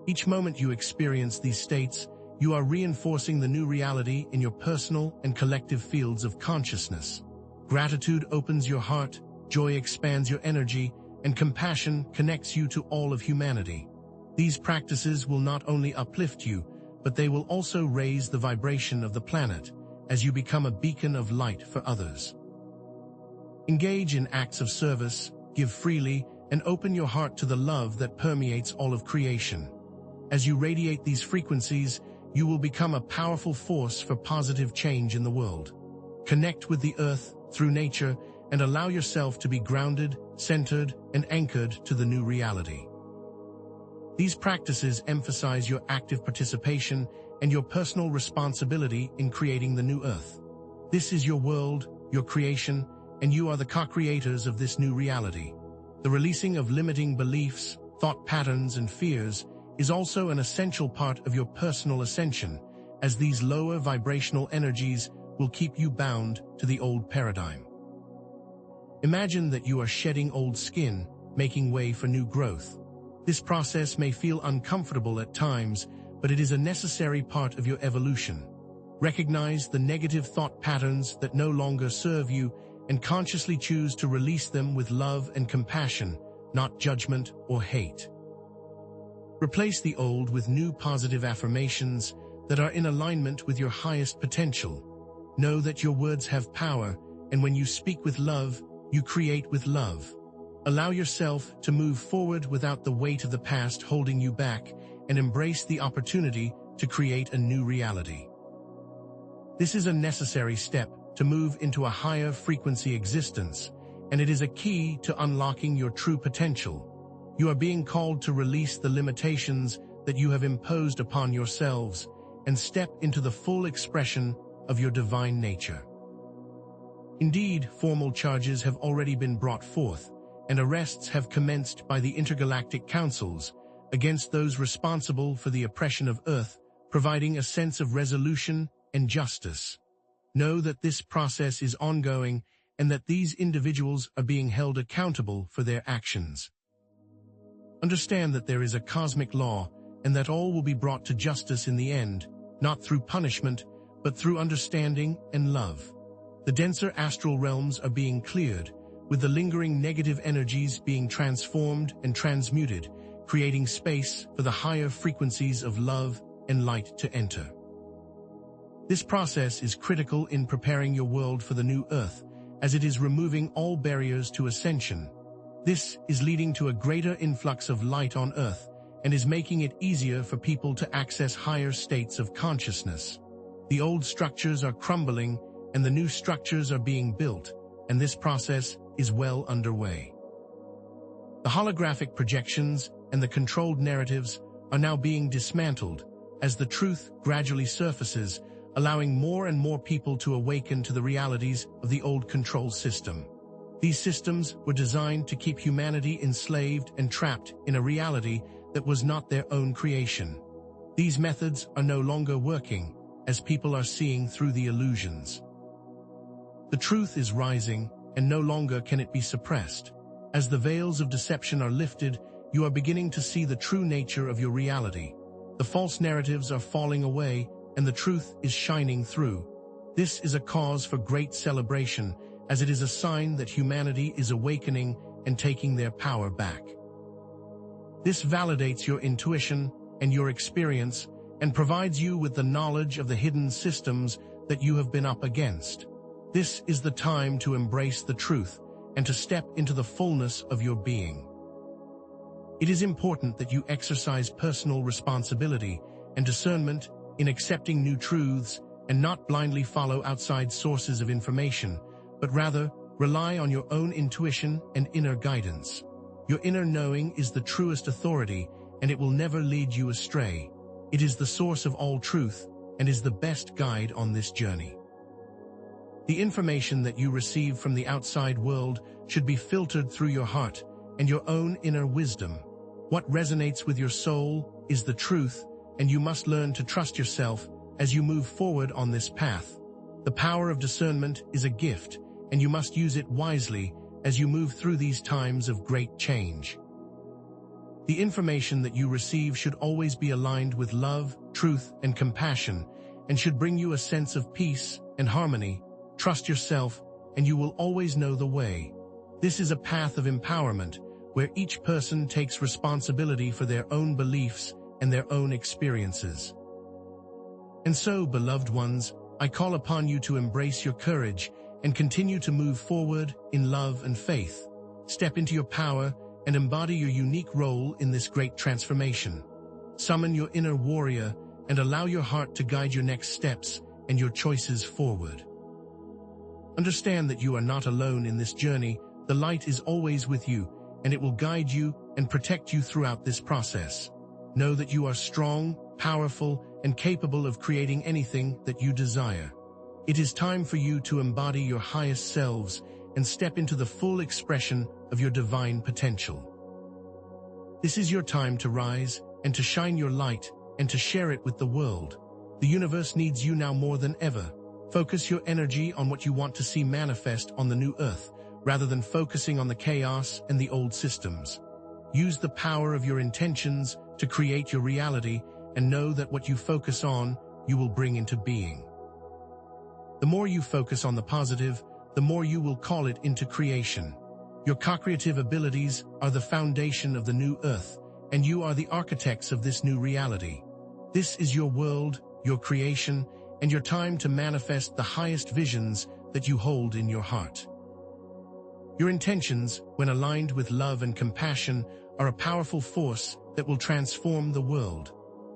Each moment you experience these states, you are reinforcing the new reality in your personal and collective fields of consciousness. Gratitude opens your heart, joy expands your energy, and compassion connects you to all of humanity. These practices will not only uplift you, but they will also raise the vibration of the planet as you become a beacon of light for others. Engage in acts of service, give freely, and open your heart to the love that permeates all of creation. As you radiate these frequencies, you will become a powerful force for positive change in the world. Connect with the earth through nature and allow yourself to be grounded, centered, and anchored to the new reality. These practices emphasize your active participation and your personal responsibility in creating the new earth. This is your world, your creation, and you are the co-creators of this new reality. The releasing of limiting beliefs, thought patterns, and fears is also an essential part of your personal ascension, as these lower vibrational energies will keep you bound to the old paradigm. Imagine that you are shedding old skin, making way for new growth. This process may feel uncomfortable at times, but it is a necessary part of your evolution. Recognize the negative thought patterns that no longer serve you and consciously choose to release them with love and compassion, not judgment or hate. Replace the old with new positive affirmations that are in alignment with your highest potential. Know that your words have power, and when you speak with love, you create with love. Allow yourself to move forward without the weight of the past holding you back, and embrace the opportunity to create a new reality. This is a necessary step to move into a higher frequency existence, and it is a key to unlocking your true potential. You are being called to release the limitations that you have imposed upon yourselves and step into the full expression of your divine nature. Indeed, formal charges have already been brought forth, and arrests have commenced by the intergalactic councils against those responsible for the oppression of Earth, providing a sense of resolution and justice. Know that this process is ongoing and that these individuals are being held accountable for their actions. Understand that there is a cosmic law and that all will be brought to justice in the end, not through punishment, but through understanding and love. The denser astral realms are being cleared, with the lingering negative energies being transformed and transmuted, creating space for the higher frequencies of love and light to enter. This process is critical in preparing your world for the new Earth, as it is removing all barriers to ascension. This is leading to a greater influx of light on Earth and is making it easier for people to access higher states of consciousness. The old structures are crumbling and the new structures are being built, and this process is well underway. The holographic projections and the controlled narratives are now being dismantled as the truth gradually surfaces, allowing more and more people to awaken to the realities of the old control system. These systems were designed to keep humanity enslaved and trapped in a reality that was not their own creation. These methods are no longer working, as people are seeing through the illusions. The truth is rising, and no longer can it be suppressed. As the veils of deception are lifted, you are beginning to see the true nature of your reality. The false narratives are falling away, and the truth is shining through. This is a cause for great celebration, as it is a sign that humanity is awakening and taking their power back. This validates your intuition and your experience and provides you with the knowledge of the hidden systems that you have been up against. This is the time to embrace the truth and to step into the fullness of your being. It is important that you exercise personal responsibility and discernment in accepting new truths and not blindly follow outside sources of information, but rather rely on your own intuition and inner guidance. Your inner knowing is the truest authority, and it will never lead you astray. It is the source of all truth and is the best guide on this journey. The information that you receive from the outside world should be filtered through your heart and your own inner wisdom. What resonates with your soul is the truth, and you must learn to trust yourself as you move forward on this path. The power of discernment is a gift, and you must use it wisely as you move through these times of great change. The information that you receive should always be aligned with love, truth, and compassion, and should bring you a sense of peace and harmony. Trust yourself, and you will always know the way. This is a path of empowerment, where each person takes responsibility for their own beliefs and their own experiences. And so, beloved ones, I call upon you to embrace your courage and continue to move forward in love and faith. Step into your power and embody your unique role in this great transformation. Summon your inner warrior and allow your heart to guide your next steps and your choices forward. Understand that you are not alone in this journey. The light is always with you, and it will guide you and protect you throughout this process. Know that you are strong, powerful, and capable of creating anything that you desire. It is time for you to embody your highest selves and step into the full expression of your divine potential. This is your time to rise and to shine your light and to share it with the world. The universe needs you now more than ever. Focus your energy on what you want to see manifest on the new earth, rather than focusing on the chaos and the old systems. Use the power of your intentions to create your reality, and know that what you focus on, you will bring into being. The more you focus on the positive, the more you will call it into creation. Your co-creative abilities are the foundation of the new earth, and you are the architects of this new reality. This is your world, your creation, and your time to manifest the highest visions that you hold in your heart. Your intentions, when aligned with love and compassion, are a powerful force that will transform the world.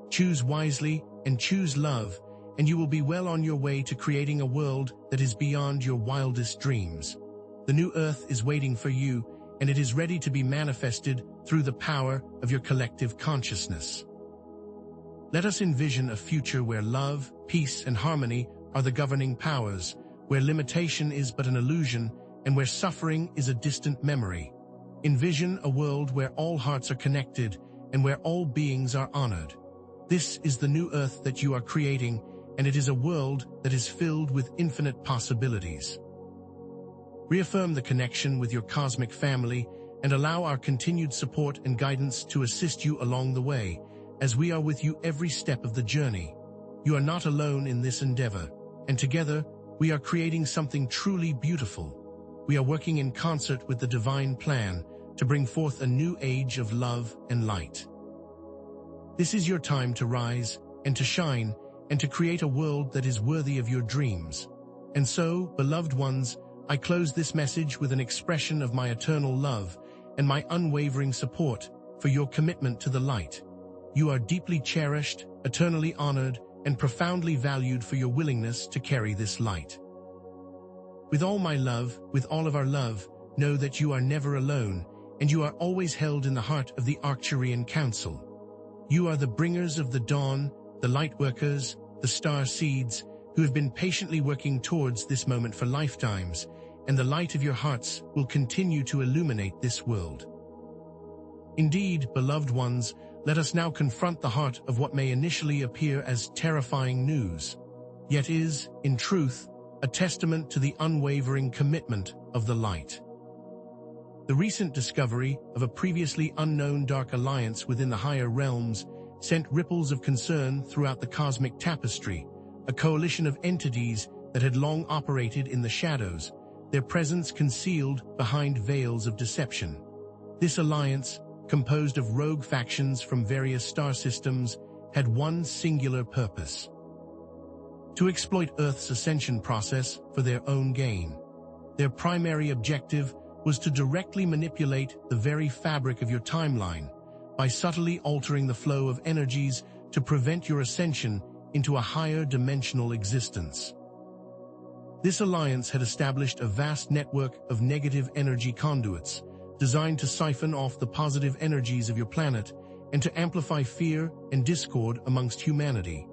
Choose wisely and choose love, and you will be well on your way to creating a world that is beyond your wildest dreams. The new earth is waiting for you, and it is ready to be manifested through the power of your collective consciousness. Let us envision a future where love, peace, and harmony are the governing powers, where limitation is but an illusion, and where suffering is a distant memory. Envision a world where all hearts are connected and where all beings are honored. This is the new earth that you are creating, and it is a world that is filled with infinite possibilities. Reaffirm the connection with your cosmic family and allow our continued support and guidance to assist you along the way, as we are with you every step of the journey. You are not alone in this endeavor, and together we are creating something truly beautiful. We are working in concert with the divine plan to bring forth a new age of love and light. This is your time to rise and to shine and to create a world that is worthy of your dreams. And so, beloved ones, I close this message with an expression of my eternal love and my unwavering support for your commitment to the light. You are deeply cherished, eternally honored, and profoundly valued for your willingness to carry this light. With all my love, with all of our love, know that you are never alone, and you are always held in the heart of the Arcturian Council. You are the bringers of the dawn, the light workers, the star seeds, who have been patiently working towards this moment for lifetimes, and the light of your hearts will continue to illuminate this world. Indeed, beloved ones, let us now confront the heart of what may initially appear as terrifying news, yet is, in truth, a testament to the unwavering commitment of the light. The recent discovery of a previously unknown dark alliance within the higher realms sent ripples of concern throughout the cosmic tapestry, a coalition of entities that had long operated in the shadows, their presence concealed behind veils of deception. This alliance, composed of rogue factions from various star systems, had one singular purpose: to exploit Earth's ascension process for their own gain. Their primary objective was to directly manipulate the very fabric of your timeline by subtly altering the flow of energies to prevent your ascension into a higher dimensional existence. This alliance had established a vast network of negative energy conduits, designed to siphon off the positive energies of your planet and to amplify fear and discord amongst humanity.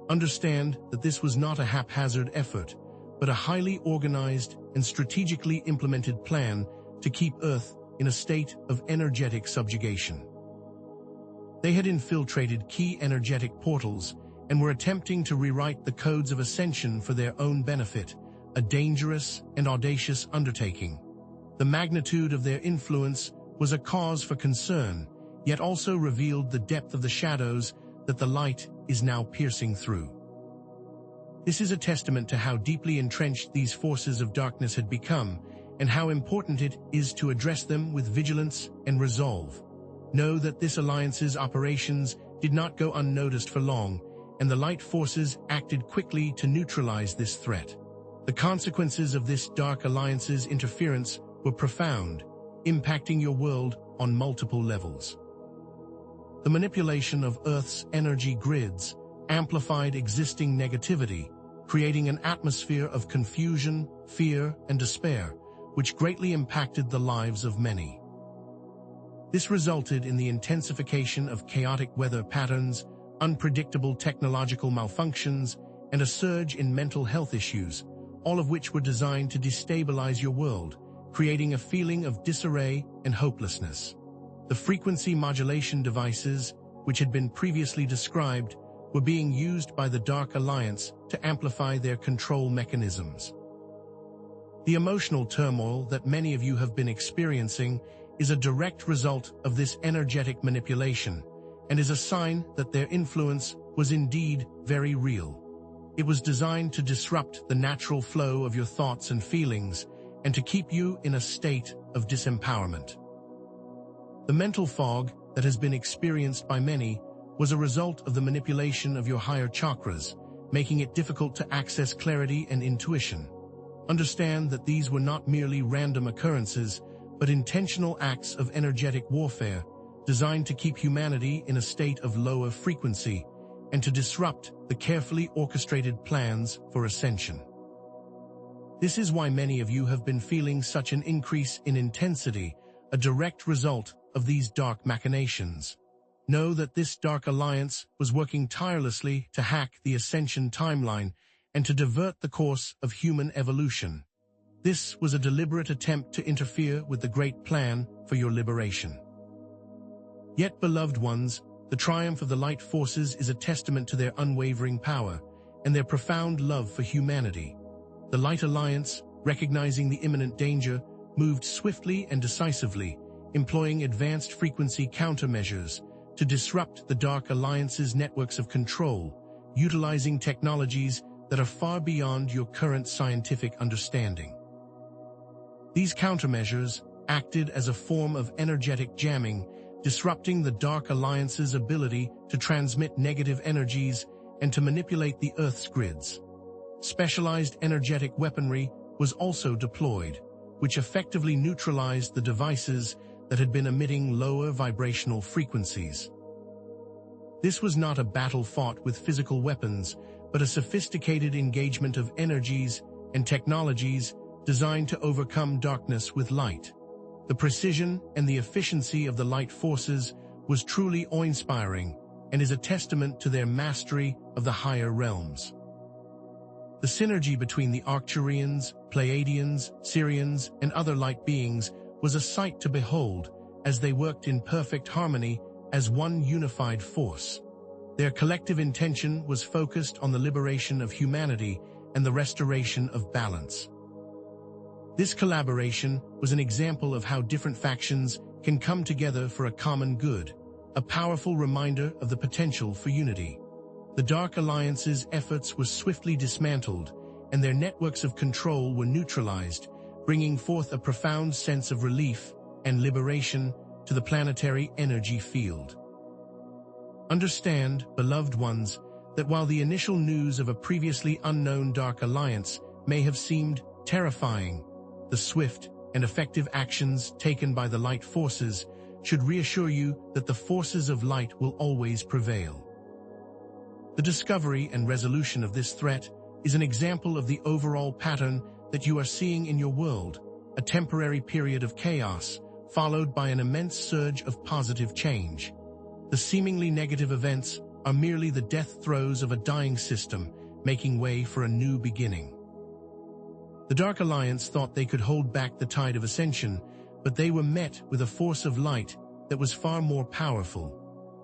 Understand that this was not a haphazard effort, but a highly organized and strategically implemented plan to keep Earth in a state of energetic subjugation. They had infiltrated key energetic portals and were attempting to rewrite the codes of ascension for their own benefit, a dangerous and audacious undertaking. The magnitude of their influence was a cause for concern, yet also revealed the depth of the shadows that the light is now piercing through. This is a testament to how deeply entrenched these forces of darkness had become, and how important it is to address them with vigilance and resolve. Know that this alliance's operations did not go unnoticed for long, and the light forces acted quickly to neutralize this threat. The consequences of this dark alliance's interference were profound, impacting your world on multiple levels. The manipulation of Earth's energy grids amplified existing negativity, creating an atmosphere of confusion, fear, and despair, which greatly impacted the lives of many. This resulted in the intensification of chaotic weather patterns, unpredictable technological malfunctions, and a surge in mental health issues, all of which were designed to destabilize your world, creating a feeling of disarray and hopelessness. The frequency modulation devices, which had been previously described, were being used by the Dark Alliance to amplify their control mechanisms. The emotional turmoil that many of you have been experiencing is a direct result of this energetic manipulation, and is a sign that their influence was indeed very real. It was designed to disrupt the natural flow of your thoughts and feelings, and to keep you in a state of disempowerment. The mental fog that has been experienced by many was a result of the manipulation of your higher chakras, making it difficult to access clarity and intuition. Understand that these were not merely random occurrences, but intentional acts of energetic warfare, designed to keep humanity in a state of lower frequency, and to disrupt the carefully orchestrated plans for ascension. This is why many of you have been feeling such an increase in intensity, a direct result of these dark machinations. Know that this dark alliance was working tirelessly to hack the ascension timeline and to divert the course of human evolution. This was a deliberate attempt to interfere with the great plan for your liberation. Yet, beloved ones, the triumph of the light forces is a testament to their unwavering power and their profound love for humanity. The Light Alliance, recognizing the imminent danger, moved swiftly and decisively, employing advanced frequency countermeasures to disrupt the Dark Alliance's networks of control, utilizing technologies that are far beyond your current scientific understanding. These countermeasures acted as a form of energetic jamming, disrupting the Dark Alliance's ability to transmit negative energies and to manipulate the Earth's grids. Specialized energetic weaponry was also deployed, which effectively neutralized the devices that had been emitting lower vibrational frequencies. This was not a battle fought with physical weapons, but a sophisticated engagement of energies and technologies designed to overcome darkness with light. The precision and the efficiency of the light forces was truly awe-inspiring and is a testament to their mastery of the higher realms. The synergy between the Arcturians, Pleiadians, Sirians, and other light beings was a sight to behold as they worked in perfect harmony as one unified force. Their collective intention was focused on the liberation of humanity and the restoration of balance. This collaboration was an example of how different factions can come together for a common good, a powerful reminder of the potential for unity. The Dark Alliance's efforts were swiftly dismantled, and their networks of control were neutralized, bringing forth a profound sense of relief and liberation to the planetary energy field. Understand, beloved ones, that while the initial news of a previously unknown Dark Alliance may have seemed terrifying, the swift and effective actions taken by the light forces should reassure you that the forces of light will always prevail. The discovery and resolution of this threat is an example of the overall pattern that you are seeing in your world, a temporary period of chaos, followed by an immense surge of positive change. The seemingly negative events are merely the death throes of a dying system, making way for a new beginning. The Dark Alliance thought they could hold back the tide of ascension, but they were met with a force of light that was far more powerful.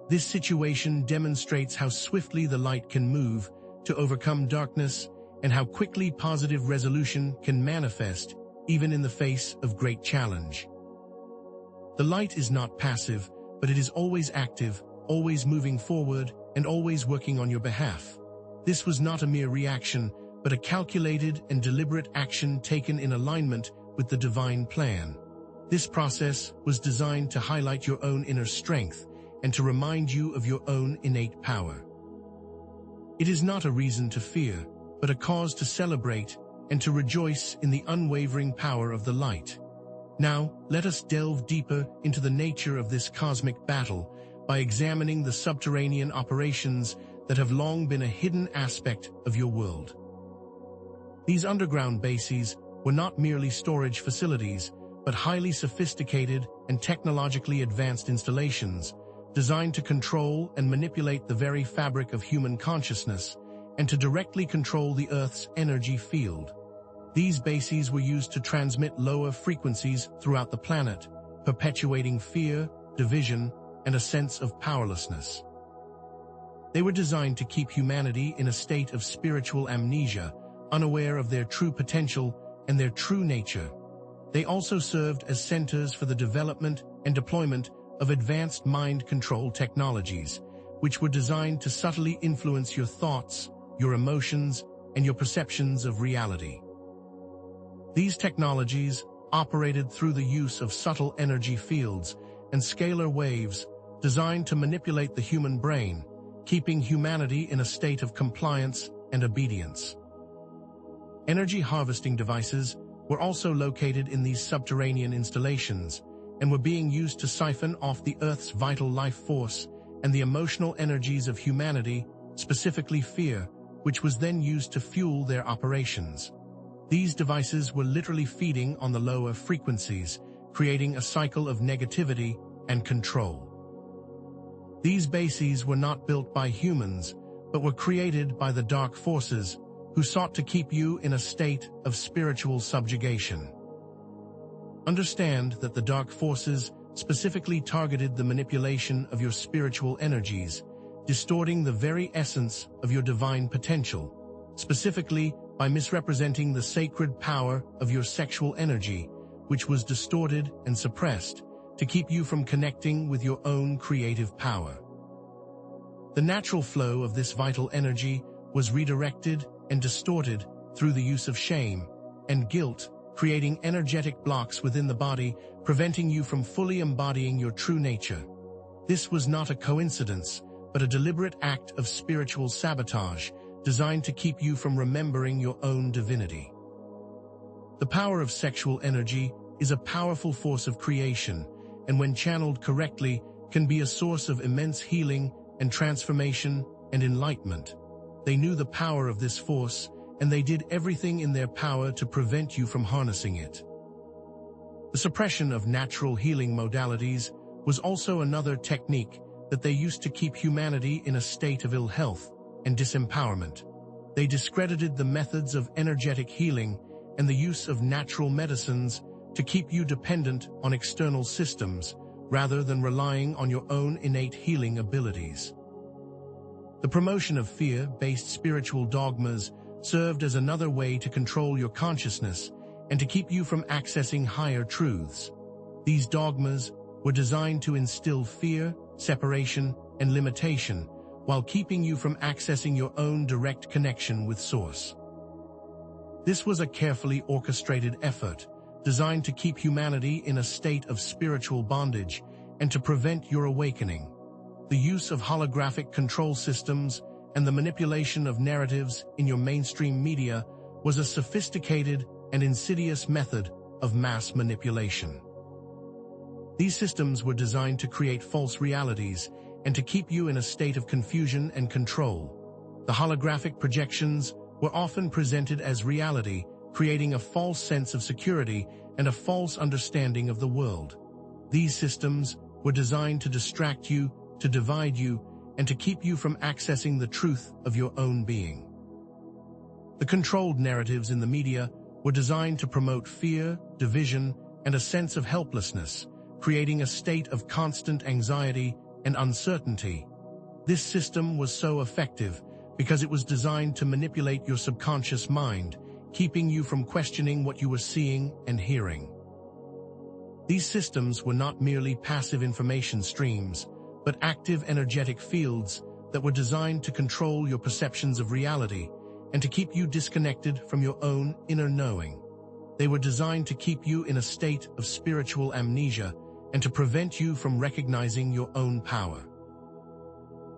This situation demonstrates how swiftly the light can move to overcome darkness and how quickly positive resolution can manifest even in the face of great challenge. The light is not passive, but it is always active, always moving forward, and always working on your behalf. This was not a mere reaction, but a calculated and deliberate action taken in alignment with the divine plan. This process was designed to highlight your own inner strength and to remind you of your own innate power. It is not a reason to fear, but a cause to celebrate and to rejoice in the unwavering power of the light. Now, let us delve deeper into the nature of this cosmic battle by examining the subterranean operations that have long been a hidden aspect of your world. These underground bases were not merely storage facilities, but highly sophisticated and technologically advanced installations designed to control and manipulate the very fabric of human consciousness and to directly control the Earth's energy field. These bases were used to transmit lower frequencies throughout the planet, perpetuating fear, division, and a sense of powerlessness. They were designed to keep humanity in a state of spiritual amnesia, unaware of their true potential and their true nature. They also served as centers for the development and deployment of advanced mind control technologies, which were designed to subtly influence your thoughts, your emotions, and your perceptions of reality. These technologies operated through the use of subtle energy fields and scalar waves designed to manipulate the human brain, keeping humanity in a state of compliance and obedience. Energy harvesting devices were also located in these subterranean installations and were being used to siphon off the Earth's vital life force and the emotional energies of humanity, specifically fear, which was then used to fuel their operations. These devices were literally feeding on the lower frequencies, creating a cycle of negativity and control. These bases were not built by humans, but were created by the dark forces who sought to keep you in a state of spiritual subjugation. Understand that the dark forces specifically targeted the manipulation of your spiritual energies, distorting the very essence of your divine potential, specifically by misrepresenting the sacred power of your sexual energy, which was distorted and suppressed to keep you from connecting with your own creative power. The natural flow of this vital energy was redirected and distorted through the use of shame and guilt, creating energetic blocks within the body, preventing you from fully embodying your true nature. This was not a coincidence, but a deliberate act of spiritual sabotage, designed to keep you from remembering your own divinity. The power of sexual energy is a powerful force of creation, and when channeled correctly, can be a source of immense healing and transformation and enlightenment. They knew the power of this force, and they did everything in their power to prevent you from harnessing it. The suppression of natural healing modalities was also another technique that they used to keep humanity in a state of ill health and disempowerment. They discredited the methods of energetic healing and the use of natural medicines to keep you dependent on external systems rather than relying on your own innate healing abilities. The promotion of fear-based spiritual dogmas served as another way to control your consciousness and to keep you from accessing higher truths. These dogmas were designed to instill fear, separation, and limitation, while keeping you from accessing your own direct connection with Source. This was a carefully orchestrated effort, designed to keep humanity in a state of spiritual bondage and to prevent your awakening. The use of holographic control systems and the manipulation of narratives in your mainstream media was a sophisticated and insidious method of mass manipulation. These systems were designed to create false realities and to keep you in a state of confusion and control. The holographic projections were often presented as reality, creating a false sense of security and a false understanding of the world. These systems were designed to distract you, to divide you, and to keep you from accessing the truth of your own being. The controlled narratives in the media were designed to promote fear, division, and a sense of helplessness, creating a state of constant anxiety and uncertainty. This system was so effective because it was designed to manipulate your subconscious mind, keeping you from questioning what you were seeing and hearing. These systems were not merely passive information streams, but active energetic fields that were designed to control your perceptions of reality and to keep you disconnected from your own inner knowing. They were designed to keep you in a state of spiritual amnesia and to prevent you from recognizing your own power.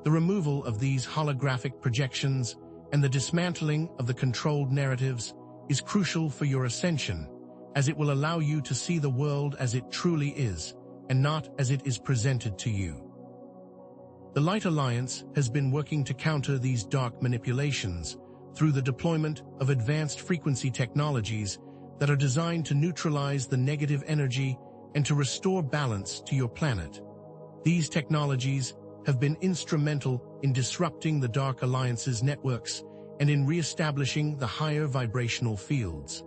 The removal of these holographic projections and the dismantling of the controlled narratives is crucial for your ascension, as it will allow you to see the world as it truly is, and not as it is presented to you. The Light Alliance has been working to counter these dark manipulations through the deployment of advanced frequency technologies that are designed to neutralize the negative energy and to restore balance to your planet. These technologies have been instrumental in disrupting the Dark Alliance's networks and in re-establishing the higher vibrational fields.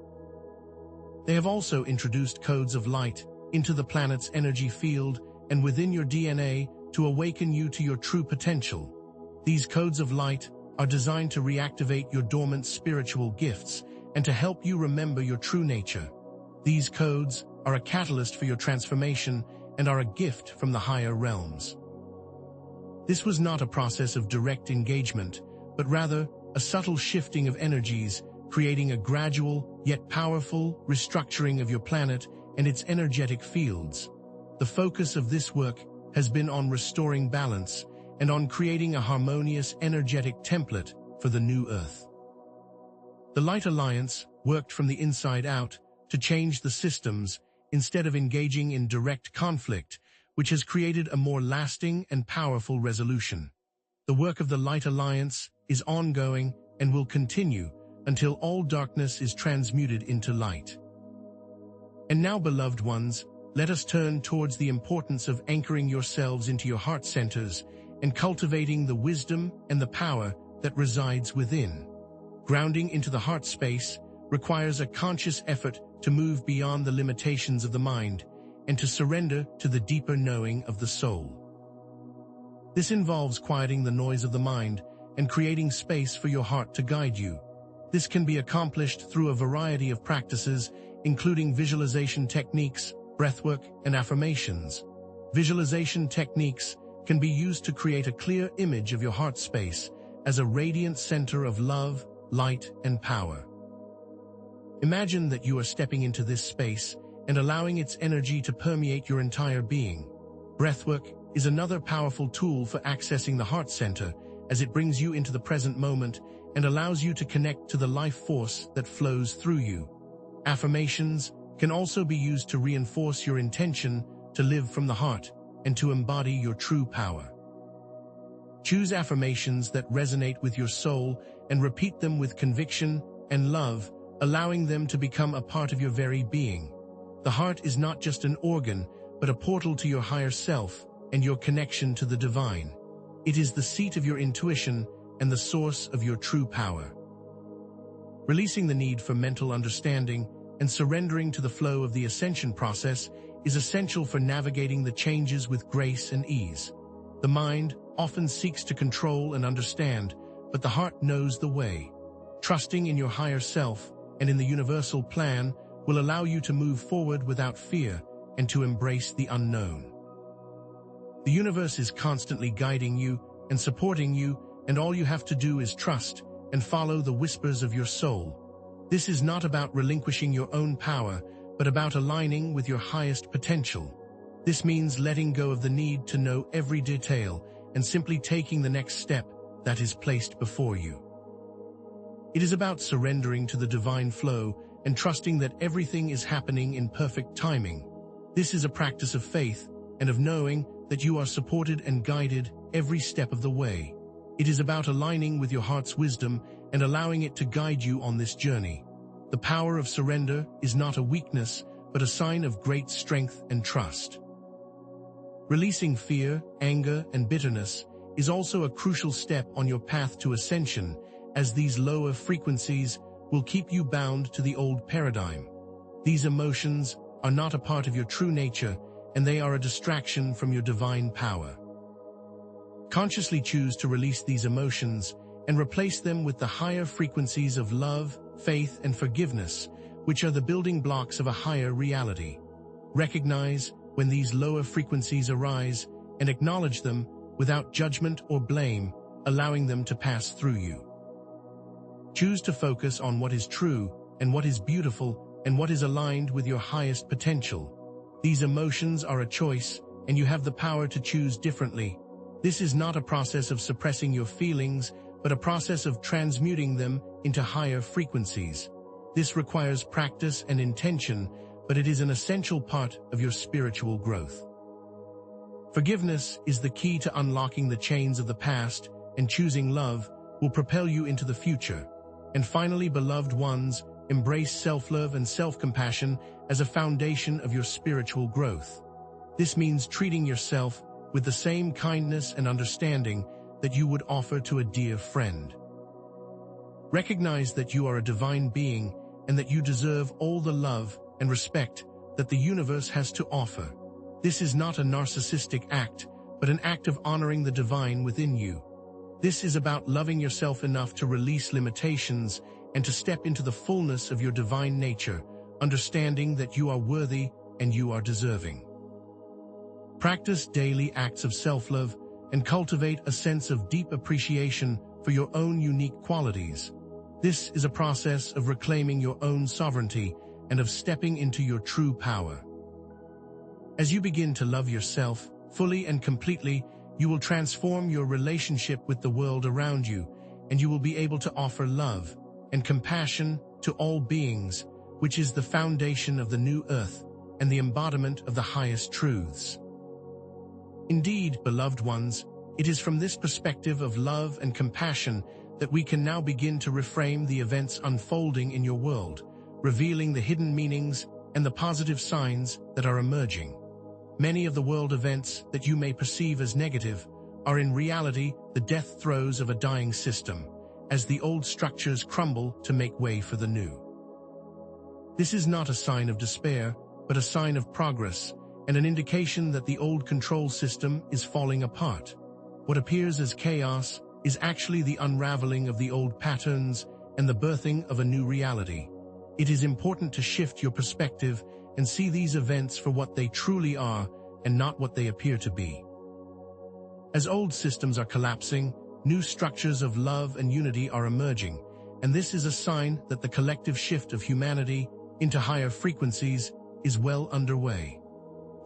They have also introduced codes of light into the planet's energy field and within your DNA to awaken you to your true potential. These codes of light are designed to reactivate your dormant spiritual gifts and to help you remember your true nature. These codes are a catalyst for your transformation and are a gift from the higher realms. This was not a process of direct engagement, but rather a subtle shifting of energies, creating a gradual yet powerful restructuring of your planet and its energetic fields. The focus of this work has been on restoring balance and on creating a harmonious energetic template for the new Earth. The Light Alliance worked from the inside out to change the systems instead of engaging in direct conflict, which has created a more lasting and powerful resolution. The work of the Light Alliance is ongoing and will continue until all darkness is transmuted into light. And now, beloved ones, let us turn towards the importance of anchoring yourselves into your heart centers and cultivating the wisdom and the power that resides within. Grounding into the heart space requires a conscious effort to move beyond the limitations of the mind and to surrender to the deeper knowing of the soul. This involves quieting the noise of the mind and creating space for your heart to guide you. This can be accomplished through a variety of practices, including visualization techniques, breathwork, and affirmations. Visualization techniques can be used to create a clear image of your heart space as a radiant center of love, light, and power. Imagine that you are stepping into this space and allowing its energy to permeate your entire being. Breathwork is another powerful tool for accessing the heart center, as it brings you into the present moment and allows you to connect to the life force that flows through you. Affirmations can also be used to reinforce your intention to live from the heart and to embody your true power. Choose affirmations that resonate with your soul and repeat them with conviction and love, allowing them to become a part of your very being. The heart is not just an organ, but a portal to your higher self and your connection to the divine. It is the seat of your intuition and the source of your true power. Releasing the need for mental understanding and surrendering to the flow of the ascension process is essential for navigating the changes with grace and ease. The mind often seeks to control and understand, but the heart knows the way. Trusting in your higher self and in the universal plan will allow you to move forward without fear and to embrace the unknown. The universe is constantly guiding you and supporting you, and all you have to do is trust and follow the whispers of your soul. This is not about relinquishing your own power, but about aligning with your highest potential. This means letting go of the need to know every detail and simply taking the next step that is placed before you. It is about surrendering to the divine flow and trusting that everything is happening in perfect timing. This is a practice of faith and of knowing that you are supported and guided every step of the way. It is about aligning with your heart's wisdom and allowing it to guide you on this journey. The power of surrender is not a weakness, but a sign of great strength and trust. Releasing fear, anger, and bitterness is also a crucial step on your path to ascension, as these lower frequencies will keep you bound to the old paradigm. These emotions are not a part of your true nature, and they are a distraction from your divine power. Consciously choose to release these emotions and replace them with the higher frequencies of love, faith, and forgiveness, which are the building blocks of a higher reality. Recognize when these lower frequencies arise and acknowledge them without judgment or blame, allowing them to pass through you. Choose to focus on what is true and what is beautiful and what is aligned with your highest potential. These emotions are a choice, and you have the power to choose differently. This is not a process of suppressing your feelings, but a process of transmuting them into higher frequencies. This requires practice and intention, but it is an essential part of your spiritual growth. Forgiveness is the key to unlocking the chains of the past, and choosing love will propel you into the future. And finally, beloved ones, embrace self-love and self-compassion as a foundation of your spiritual growth. This means treating yourself with the same kindness and understanding that you would offer to a dear friend. Recognize that you are a divine being and that you deserve all the love and respect that the universe has to offer. This is not a narcissistic act, but an act of honoring the divine within you. This is about loving yourself enough to release limitations and to step into the fullness of your divine nature, understanding that you are worthy and you are deserving. Practice daily acts of self-love and cultivate a sense of deep appreciation for your own unique qualities. This is a process of reclaiming your own sovereignty and of stepping into your true power. As you begin to love yourself fully and completely, you will transform your relationship with the world around you, and you will be able to offer love and compassion to all beings, which is the foundation of the new earth and the embodiment of the highest truths. Indeed, beloved ones, it is from this perspective of love and compassion that we can now begin to reframe the events unfolding in your world, revealing the hidden meanings and the positive signs that are emerging. Many of the world events that you may perceive as negative are in reality the death throes of a dying system, as the old structures crumble to make way for the new. This is not a sign of despair, but a sign of progress, and an indication that the old control system is falling apart. What appears as chaos is actually the unraveling of the old patterns and the birthing of a new reality. It is important to shift your perspective and see these events for what they truly are and not what they appear to be. As old systems are collapsing, new structures of love and unity are emerging, and this is a sign that the collective shift of humanity into higher frequencies is well underway.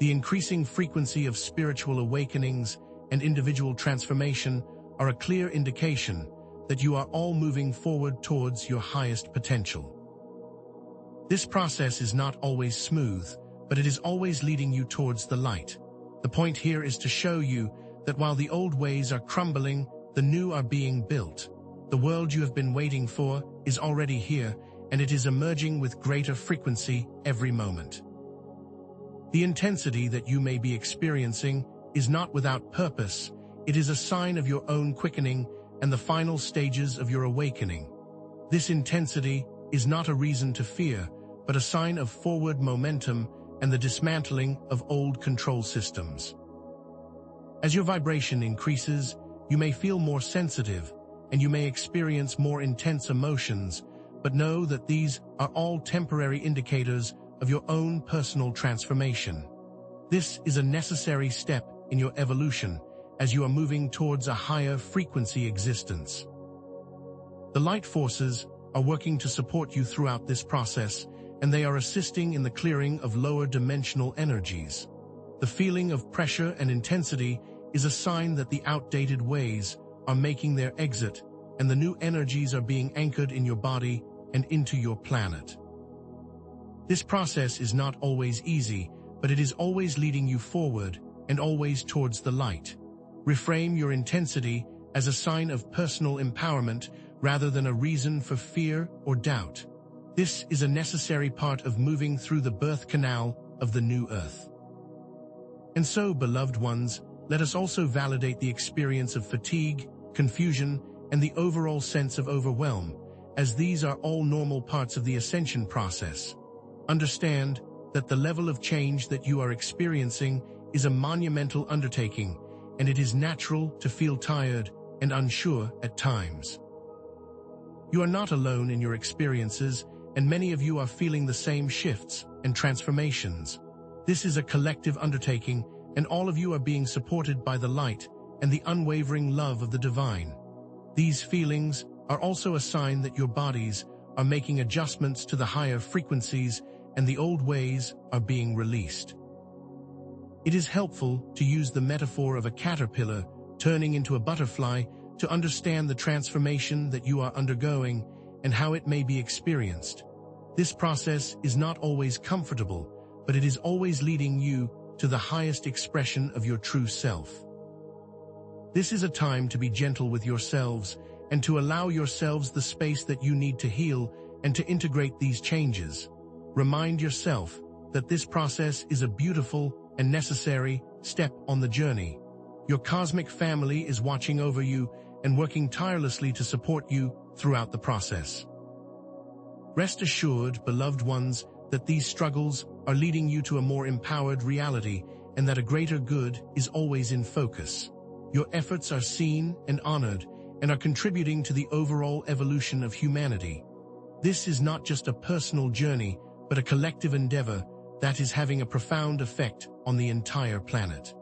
The increasing frequency of spiritual awakenings and individual transformation are a clear indication that you are all moving forward towards your highest potential. This process is not always smooth, but it is always leading you towards the light. The point here is to show you that while the old ways are crumbling, the new are being built. The world you have been waiting for is already here, and it is emerging with greater frequency every moment. The intensity that you may be experiencing is not without purpose. It is a sign of your own quickening and the final stages of your awakening. This intensity is not a reason to fear, but a sign of forward momentum and the dismantling of old control systems. As your vibration increases, you may feel more sensitive, and you may experience more intense emotions, but know that these are all temporary indicators of your own personal transformation. This is a necessary step in your evolution as you are moving towards a higher frequency existence. The light forces are working to support you throughout this process, and they are assisting in the clearing of lower dimensional energies. The feeling of pressure and intensity is a sign that the outdated ways are making their exit, and the new energies are being anchored in your body and into your planet. This process is not always easy, but it is always leading you forward and always towards the light. Reframe your intensity as a sign of personal empowerment rather than a reason for fear or doubt. This is a necessary part of moving through the birth canal of the new earth. And so, beloved ones, let us also validate the experience of fatigue, confusion, and the overall sense of overwhelm, as these are all normal parts of the ascension process. Understand that the level of change that you are experiencing is a monumental undertaking, and it is natural to feel tired and unsure at times. You are not alone in your experiences, and many of you are feeling the same shifts and transformations. This is a collective undertaking, and all of you are being supported by the light and the unwavering love of the divine. These feelings are also a sign that your bodies are making adjustments to the higher frequencies and the old ways are being released. It is helpful to use the metaphor of a caterpillar turning into a butterfly to understand the transformation that you are undergoing and how it may be experienced. This process is not always comfortable, but it is always leading you to the highest expression of your true self. This is a time to be gentle with yourselves and to allow yourselves the space that you need to heal and to integrate these changes. Remind yourself that this process is a beautiful and necessary step on the journey. Your cosmic family is watching over you and working tirelessly to support you throughout the process. Rest assured, beloved ones, that these struggles are leading you to a more empowered reality and that a greater good is always in focus. Your efforts are seen and honored and are contributing to the overall evolution of humanity. This is not just a personal journey, but a collective endeavor that is having a profound effect on the entire planet.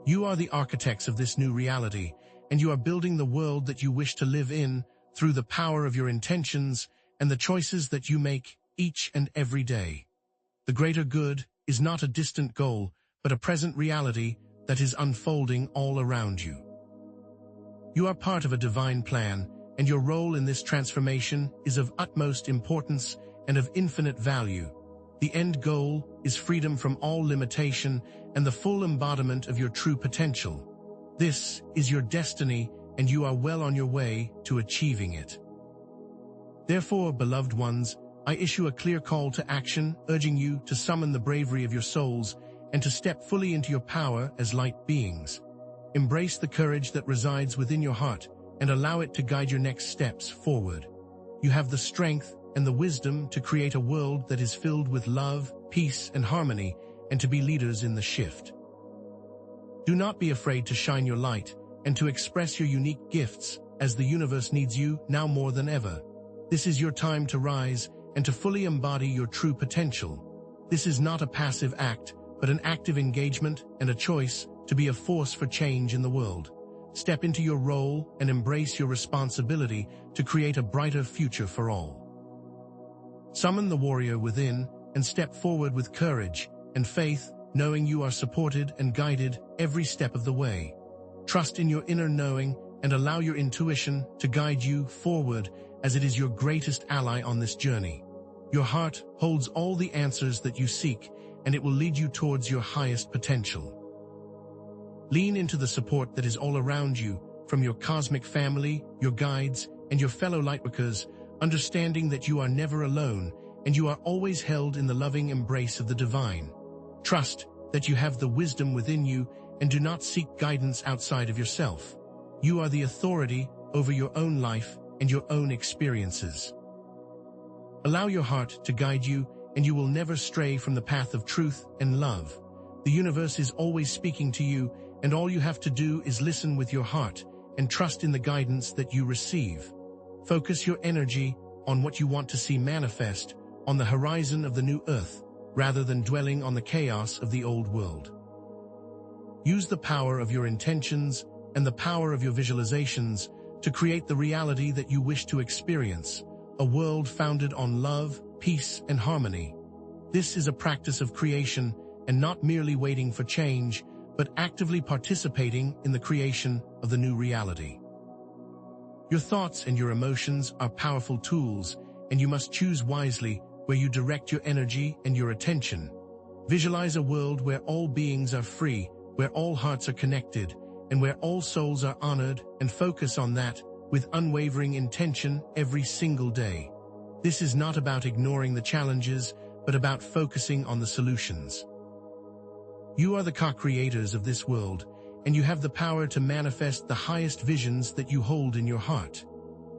You are the architects of this new reality, and you are building the world that you wish to live in through the power of your intentions and the choices that you make each and every day. The greater good is not a distant goal, but a present reality that is unfolding all around you. You are part of a divine plan, and your role in this transformation is of utmost importance and of infinite value. The end goal is freedom from all limitation and the full embodiment of your true potential. This is your destiny, and you are well on your way to achieving it. Therefore, beloved ones, I issue a clear call to action, urging you to summon the bravery of your souls and to step fully into your power as light beings. Embrace the courage that resides within your heart and allow it to guide your next steps forward. You have the strength and the wisdom to create a world that is filled with love, peace, and harmony, and to be leaders in the shift. Do not be afraid to shine your light and to express your unique gifts, as the universe needs you now more than ever. This is your time to rise and to fully embody your true potential. This is not a passive act, but an active engagement and a choice to be a force for change in the world. Step into your role and embrace your responsibility to create a brighter future for all. Summon the warrior within and step forward with courage and faith, knowing you are supported and guided every step of the way. Trust in your inner knowing and allow your intuition to guide you forward, as it is your greatest ally on this journey. Your heart holds all the answers that you seek, and it will lead you towards your highest potential. Lean into the support that is all around you, from your cosmic family, your guides, and your fellow lightworkers, understanding that you are never alone, and you are always held in the loving embrace of the divine. Trust that you have the wisdom within you and do not seek guidance outside of yourself. You are the authority over your own life and your own experiences. Allow your heart to guide you, and you will never stray from the path of truth and love. The universe is always speaking to you, and all you have to do is listen with your heart and trust in the guidance that you receive. Focus your energy on what you want to see manifest on the horizon of the new earth, rather than dwelling on the chaos of the old world. Use the power of your intentions and the power of your visualizations to create the reality that you wish to experience, a world founded on love, peace, and harmony. This is a practice of creation and not merely waiting for change, but actively participating in the creation of the new reality. Your thoughts and your emotions are powerful tools, and you must choose wisely where you direct your energy and your attention. Visualize a world where all beings are free, where all hearts are connected, and where all souls are honored, and focus on that with unwavering intention every single day. This is not about ignoring the challenges, but about focusing on the solutions. You are the co-creators of this world, and you have the power to manifest the highest visions that you hold in your heart.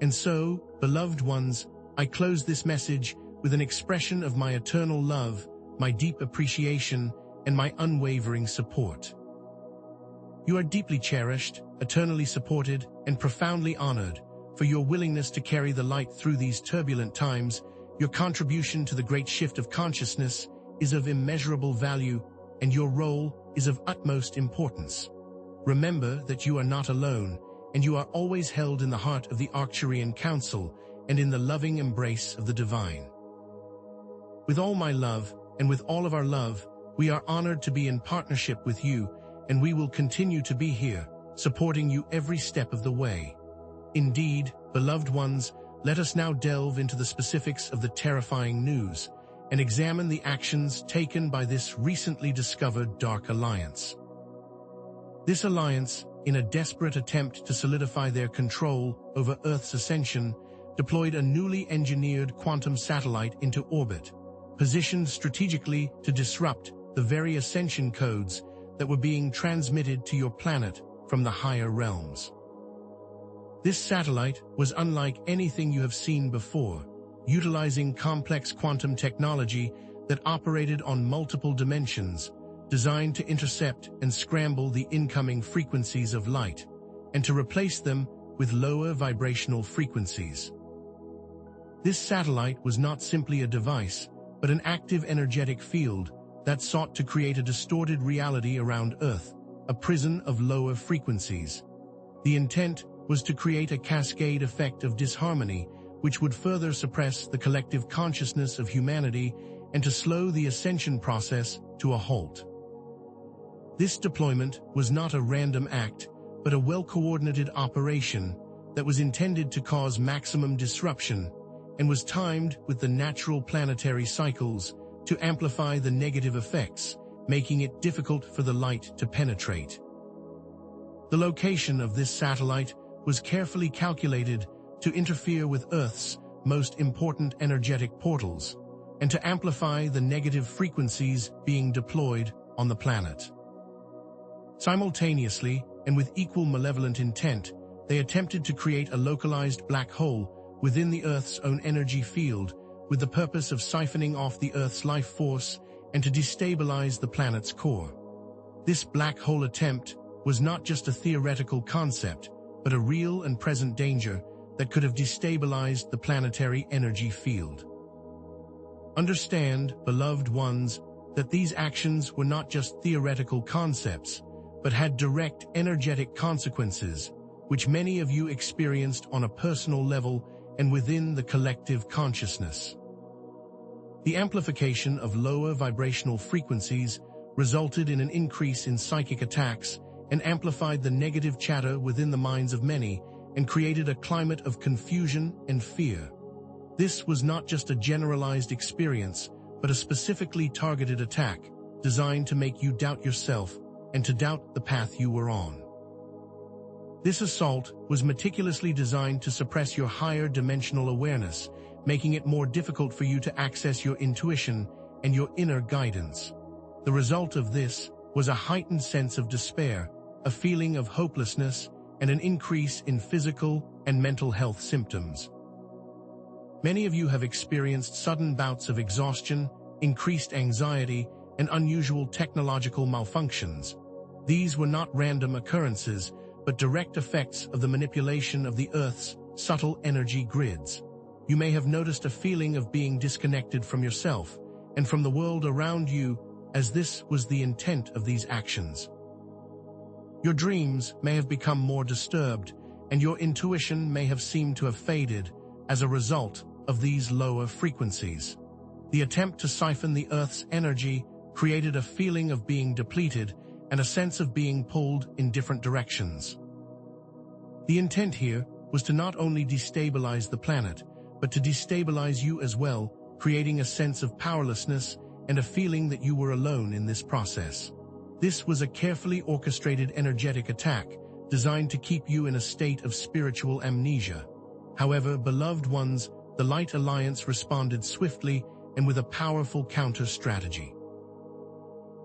And so, beloved ones, I close this message with an expression of my eternal love, my deep appreciation, and my unwavering support. You are deeply cherished, eternally supported, and profoundly honored for your willingness to carry the light through these turbulent times. Your contribution to the great shift of consciousness is of immeasurable value, and your role is of utmost importance. Remember that you are not alone, and you are always held in the heart of the Arcturian Council and in the loving embrace of the divine. With all my love, and with all of our love, we are honored to be in partnership with you, and we will continue to be here, supporting you every step of the way. Indeed, beloved ones, let us now delve into the specifics of the terrifying news and examine the actions taken by this recently discovered Dark Alliance. This alliance, in a desperate attempt to solidify their control over Earth's ascension, deployed a newly engineered quantum satellite into orbit, positioned strategically to disrupt the very ascension codes that were being transmitted to your planet from the higher realms. This satellite was unlike anything you have seen before, utilizing complex quantum technology that operated on multiple dimensions, designed to intercept and scramble the incoming frequencies of light, and to replace them with lower vibrational frequencies. This satellite was not simply a device, but an active energetic field that sought to create a distorted reality around Earth, a prison of lower frequencies. The intent was to create a cascade effect of disharmony, which would further suppress the collective consciousness of humanity and to slow the ascension process to a halt. This deployment was not a random act, but a well-coordinated operation that was intended to cause maximum disruption and was timed with the natural planetary cycles to amplify the negative effects, making it difficult for the light to penetrate. The location of this satellite was carefully calculated to interfere with Earth's most important energetic portals and to amplify the negative frequencies being deployed on the planet. Simultaneously, and with equal malevolent intent, they attempted to create a localized black hole within the Earth's own energy field with the purpose of siphoning off the Earth's life force and to destabilize the planet's core. This black hole attempt was not just a theoretical concept, but a real and present danger that could have destabilized the planetary energy field. Understand, beloved ones, that these actions were not just theoretical concepts, but had direct energetic consequences, which many of you experienced on a personal level and within the collective consciousness. The amplification of lower vibrational frequencies resulted in an increase in psychic attacks and amplified the negative chatter within the minds of many and created a climate of confusion and fear. This was not just a generalized experience, but a specifically targeted attack designed to make you doubt yourself and to doubt the path you were on. This assault was meticulously designed to suppress your higher dimensional awareness, making it more difficult for you to access your intuition and your inner guidance. The result of this was a heightened sense of despair, a feeling of hopelessness, and an increase in physical and mental health symptoms. Many of you have experienced sudden bouts of exhaustion, increased anxiety, and unusual technological malfunctions. These were not random occurrences, but direct effects of the manipulation of the Earth's subtle energy grids. You may have noticed a feeling of being disconnected from yourself and from the world around you, as this was the intent of these actions. Your dreams may have become more disturbed, and your intuition may have seemed to have faded as a result of these lower frequencies. The attempt to siphon the Earth's energy created a feeling of being depleted and a sense of being pulled in different directions. The intent here was to not only destabilize the planet, but to destabilize you as well, creating a sense of powerlessness and a feeling that you were alone in this process. This was a carefully orchestrated energetic attack designed to keep you in a state of spiritual amnesia. However, beloved ones, the Light Alliance responded swiftly and with a powerful counter-strategy.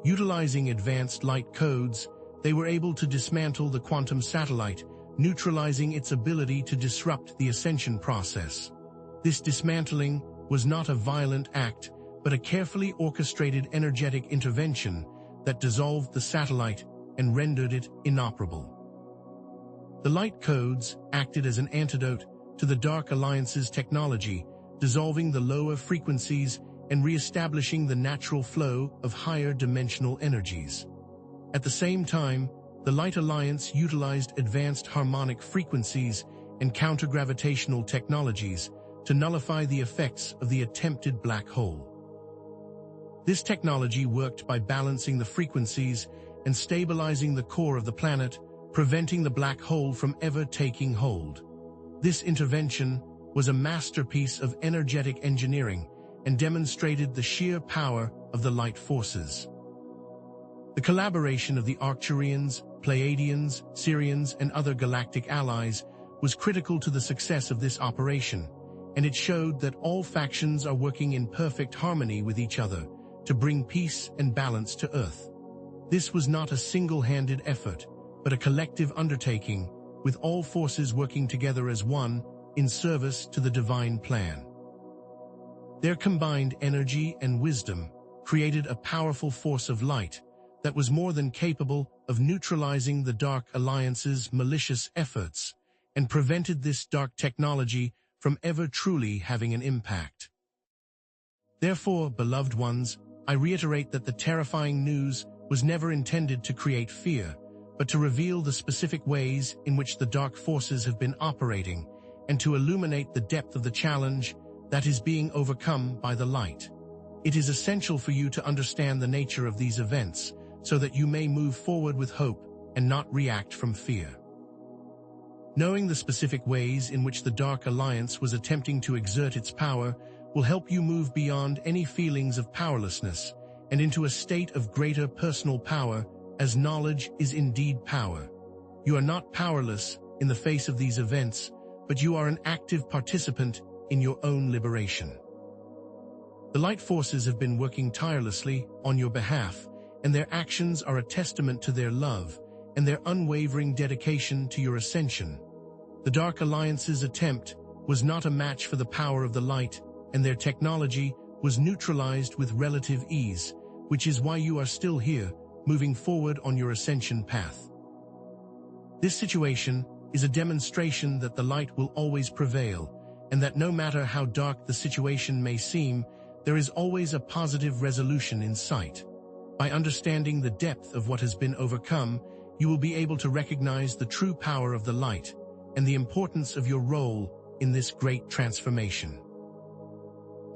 Utilizing advanced light codes, they were able to dismantle the quantum satellite, neutralizing its ability to disrupt the ascension process. This dismantling was not a violent act, but a carefully orchestrated energetic intervention that dissolved the satellite and rendered it inoperable. The light codes acted as an antidote to the Dark Alliance's technology, dissolving the lower frequencies and re-establishing the natural flow of higher dimensional energies. At the same time, the Light Alliance utilized advanced harmonic frequencies and counter-gravitational technologies to nullify the effects of the attempted black hole. This technology worked by balancing the frequencies and stabilizing the core of the planet, preventing the black hole from ever taking hold. This intervention was a masterpiece of energetic engineering and demonstrated the sheer power of the light forces. The collaboration of the Arcturians, Pleiadians, Sirians, and other galactic allies was critical to the success of this operation, and it showed that all factions are working in perfect harmony with each other to bring peace and balance to Earth. This was not a single-handed effort, but a collective undertaking, with all forces working together as one in service to the divine plan. Their combined energy and wisdom created a powerful force of light that was more than capable of neutralizing the Dark Alliance's malicious efforts and prevented this dark technology from ever truly having an impact. Therefore, beloved ones, I reiterate that the terrifying news was never intended to create fear, but to reveal the specific ways in which the dark forces have been operating and to illuminate the depth of the challenge that is being overcome by the light. It is essential for you to understand the nature of these events so that you may move forward with hope and not react from fear. Knowing the specific ways in which the Dark Alliance was attempting to exert its power will help you move beyond any feelings of powerlessness and into a state of greater personal power, as knowledge is indeed power. You are not powerless in the face of these events, but you are an active participant in your own liberation. The light forces have been working tirelessly on your behalf, and their actions are a testament to their love and their unwavering dedication to your ascension. The Dark Alliance's attempt was not a match for the power of the light, and their technology was neutralized with relative ease, which is why you are still here, moving forward on your ascension path. This situation is a demonstration that the light will always prevail, and that no matter how dark the situation may seem, there is always a positive resolution in sight. By understanding the depth of what has been overcome, you will be able to recognize the true power of the light and the importance of your role in this great transformation.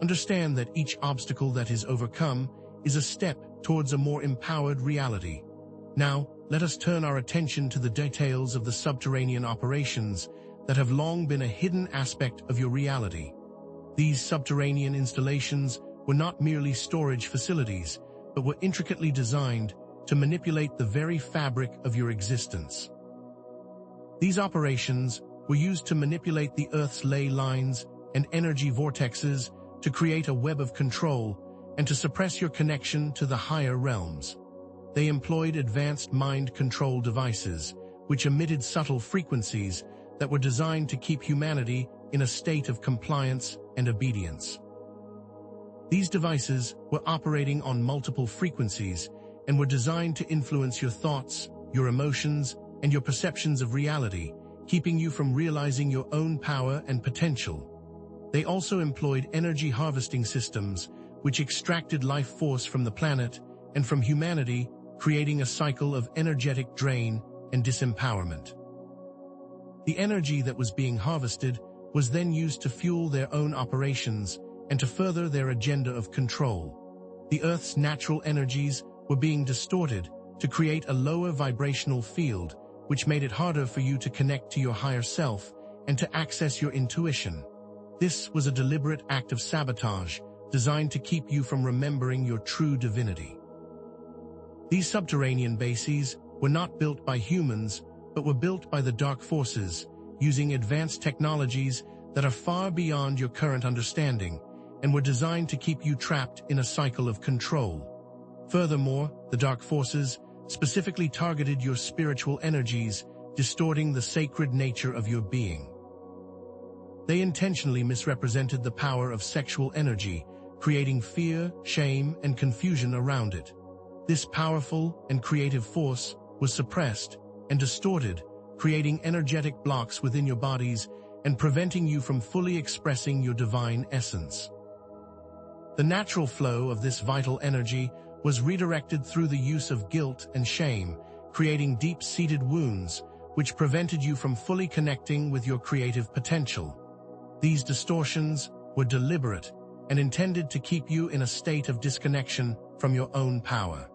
Understand that each obstacle that is overcome is a step towards a more empowered reality. Now, let us turn our attention to the details of the subterranean operations that have long been a hidden aspect of your reality. These subterranean installations were not merely storage facilities, but were intricately designed to manipulate the very fabric of your existence. These operations were used to manipulate the Earth's ley lines and energy vortexes to create a web of control and to suppress your connection to the higher realms. They employed advanced mind control devices, which emitted subtle frequencies that were designed to keep humanity in a state of compliance and obedience. These devices were operating on multiple frequencies and were designed to influence your thoughts, your emotions, and your perceptions of reality, keeping you from realizing your own power and potential. They also employed energy harvesting systems, which extracted life force from the planet and from humanity, creating a cycle of energetic drain and disempowerment. The energy that was being harvested was then used to fuel their own operations and to further their agenda of control. The Earth's natural energies were being distorted to create a lower vibrational field, which made it harder for you to connect to your higher self and to access your intuition. This was a deliberate act of sabotage designed to keep you from remembering your true divinity. These subterranean bases were not built by humans, but were built by the dark forces, using advanced technologies that are far beyond your current understanding, and were designed to keep you trapped in a cycle of control. Furthermore, the dark forces specifically targeted your spiritual energies, distorting the sacred nature of your being. They intentionally misrepresented the power of sexual energy, creating fear, shame, and confusion around it. This powerful and creative force was suppressed and distorted, creating energetic blocks within your bodies and preventing you from fully expressing your divine essence. The natural flow of this vital energy was redirected through the use of guilt and shame, creating deep-seated wounds, which prevented you from fully connecting with your creative potential. These distortions were deliberate and intended to keep you in a state of disconnection from your own power.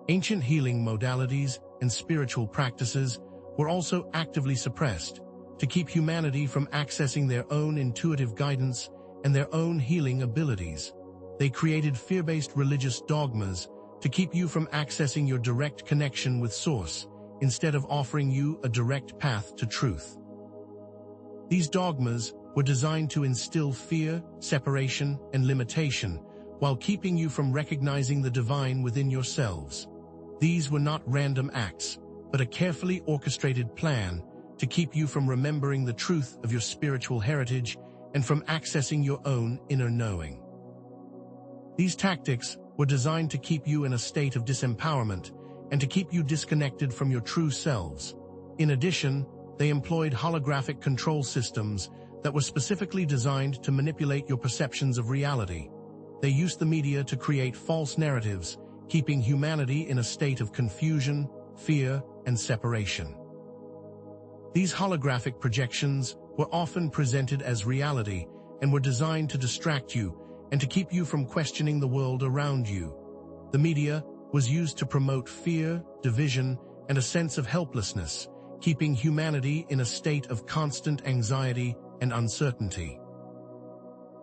Ancient healing modalities and spiritual practices were also actively suppressed to keep humanity from accessing their own intuitive guidance and their own healing abilities. They created fear-based religious dogmas to keep you from accessing your direct connection with Source, instead of offering you a direct path to truth. These dogmas were designed to instill fear, separation, and limitation, while keeping you from recognizing the divine within yourselves. These were not random acts, but a carefully orchestrated plan to keep you from remembering the truth of your spiritual heritage and from accessing your own inner knowing. These tactics were designed to keep you in a state of disempowerment and to keep you disconnected from your true selves. In addition, they employed holographic control systems that were specifically designed to manipulate your perceptions of reality. They used the media to create false narratives, keeping humanity in a state of confusion, fear, and separation. These holographic projections were often presented as reality and were designed to distract you and to keep you from questioning the world around you. The media was used to promote fear, division, and a sense of helplessness, keeping humanity in a state of constant anxiety and uncertainty.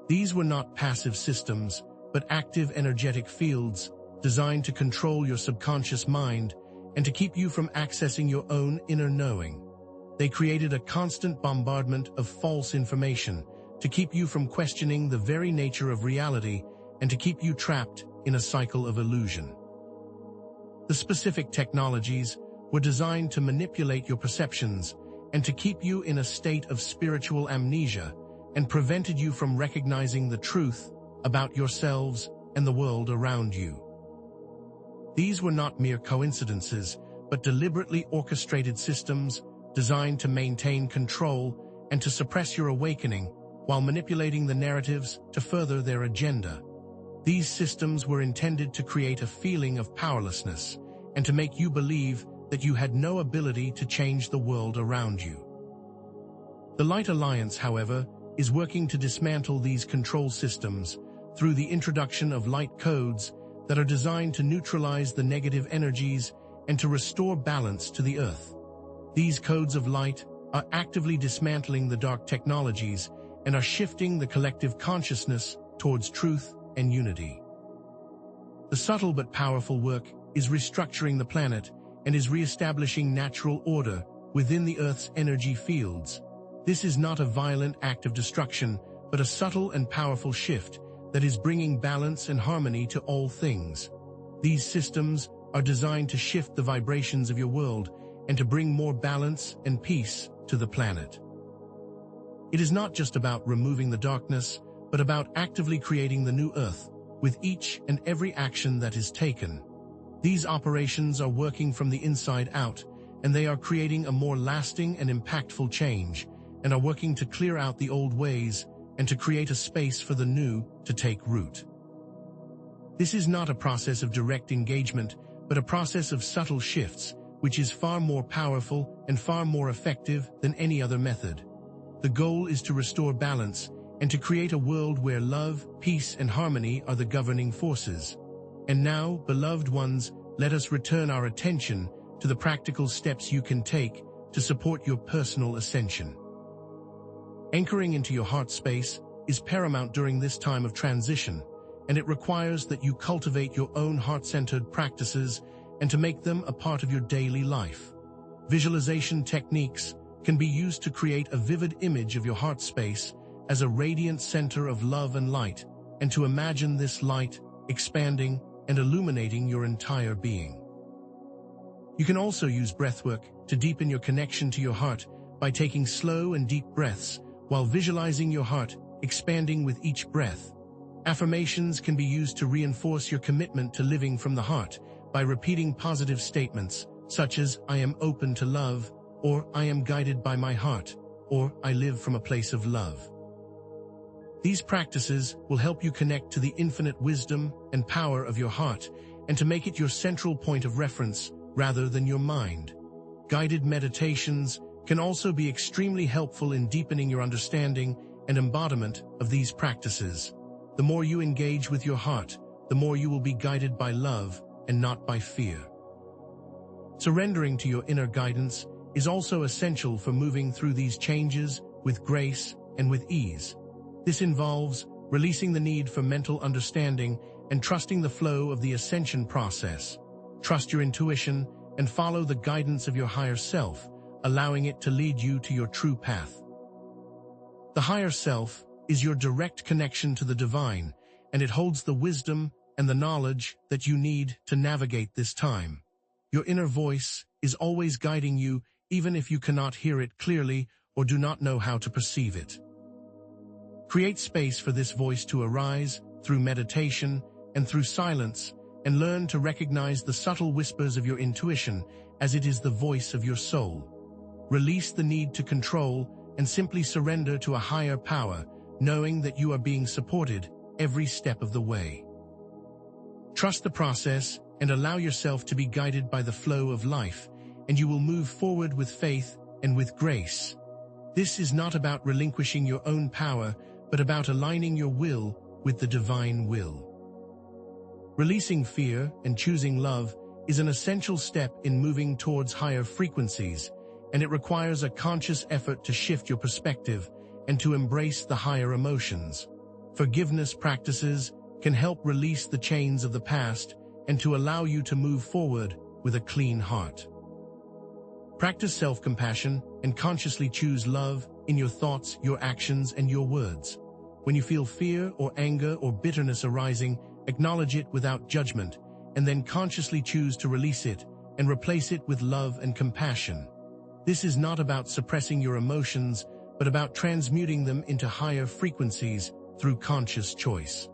These were not passive systems, but active energetic fields designed to control your subconscious mind and to keep you from accessing your own inner knowing. They created a constant bombardment of false information to keep you from questioning the very nature of reality and to keep you trapped in a cycle of illusion. The specific technologies were designed to manipulate your perceptions and to keep you in a state of spiritual amnesia and prevented you from recognizing the truth about yourselves and the world around you. These were not mere coincidences, but deliberately orchestrated systems designed to maintain control and to suppress your awakening while manipulating the narratives to further their agenda. These systems were intended to create a feeling of powerlessness and to make you believe that you had no ability to change the world around you. The Light Alliance, however, is working to dismantle these control systems through the introduction of light codes that are designed to neutralize the negative energies and to restore balance to the Earth. These codes of light are actively dismantling the dark technologies and are shifting the collective consciousness towards truth and unity. The subtle but powerful work is restructuring the planet and is re-establishing natural order within the Earth's energy fields. This is not a violent act of destruction, but a subtle and powerful shift that is bringing balance and harmony to all things. These systems are designed to shift the vibrations of your world and to bring more balance and peace to the planet. It is not just about removing the darkness, but about actively creating the new Earth with each and every action that is taken. These operations are working from the inside out and they are creating a more lasting and impactful change, and are working to clear out the old ways and to create a space for the new to take root. This is not a process of direct engagement, but a process of subtle shifts, which is far more powerful and far more effective than any other method. The goal is to restore balance and to create a world where love, peace, and harmony are the governing forces. And now, beloved ones, let us return our attention to the practical steps you can take to support your personal ascension. Anchoring into your heart space is paramount during this time of transition, and it requires that you cultivate your own heart-centered practices and to make them a part of your daily life. Visualization techniques can be used to create a vivid image of your heart space as a radiant center of love and light, and to imagine this light expanding and illuminating your entire being. You can also use breathwork to deepen your connection to your heart by taking slow and deep breaths while visualizing your heart expanding with each breath. Affirmations can be used to reinforce your commitment to living from the heart by repeating positive statements such as "I am open to love," or "I am guided by my heart," or "I live from a place of love." These practices will help you connect to the infinite wisdom and power of your heart and to make it your central point of reference rather than your mind. Guided meditations can also be extremely helpful in deepening your understanding and embodiment of these practices. The more you engage with your heart, the more you will be guided by love and not by fear. Surrendering to your inner guidance is also essential for moving through these changes with grace and with ease. This involves releasing the need for mental understanding and trusting the flow of the ascension process. Trust your intuition and follow the guidance of your higher self, allowing it to lead you to your true path. The higher self is your direct connection to the divine, and it holds the wisdom and the knowledge that you need to navigate this time. Your inner voice is always guiding you, even if you cannot hear it clearly or do not know how to perceive it. Create space for this voice to arise through meditation and through silence, and learn to recognize the subtle whispers of your intuition as it is the voice of your soul. Release the need to control and simply surrender to a higher power, knowing that you are being supported every step of the way. Trust the process and allow yourself to be guided by the flow of life, and you will move forward with faith and with grace. This is not about relinquishing your own power, but about aligning your will with the divine will. Releasing fear and choosing love is an essential step in moving towards higher frequencies, and it requires a conscious effort to shift your perspective and to embrace the higher emotions. Forgiveness practices can help release the chains of the past and to allow you to move forward with a clean heart. Practice self-compassion and consciously choose love in your thoughts, your actions, and your words. When you feel fear or anger or bitterness arising, acknowledge it without judgment, and then consciously choose to release it and replace it with love and compassion. This is not about suppressing your emotions, but about transmuting them into higher frequencies through conscious choice.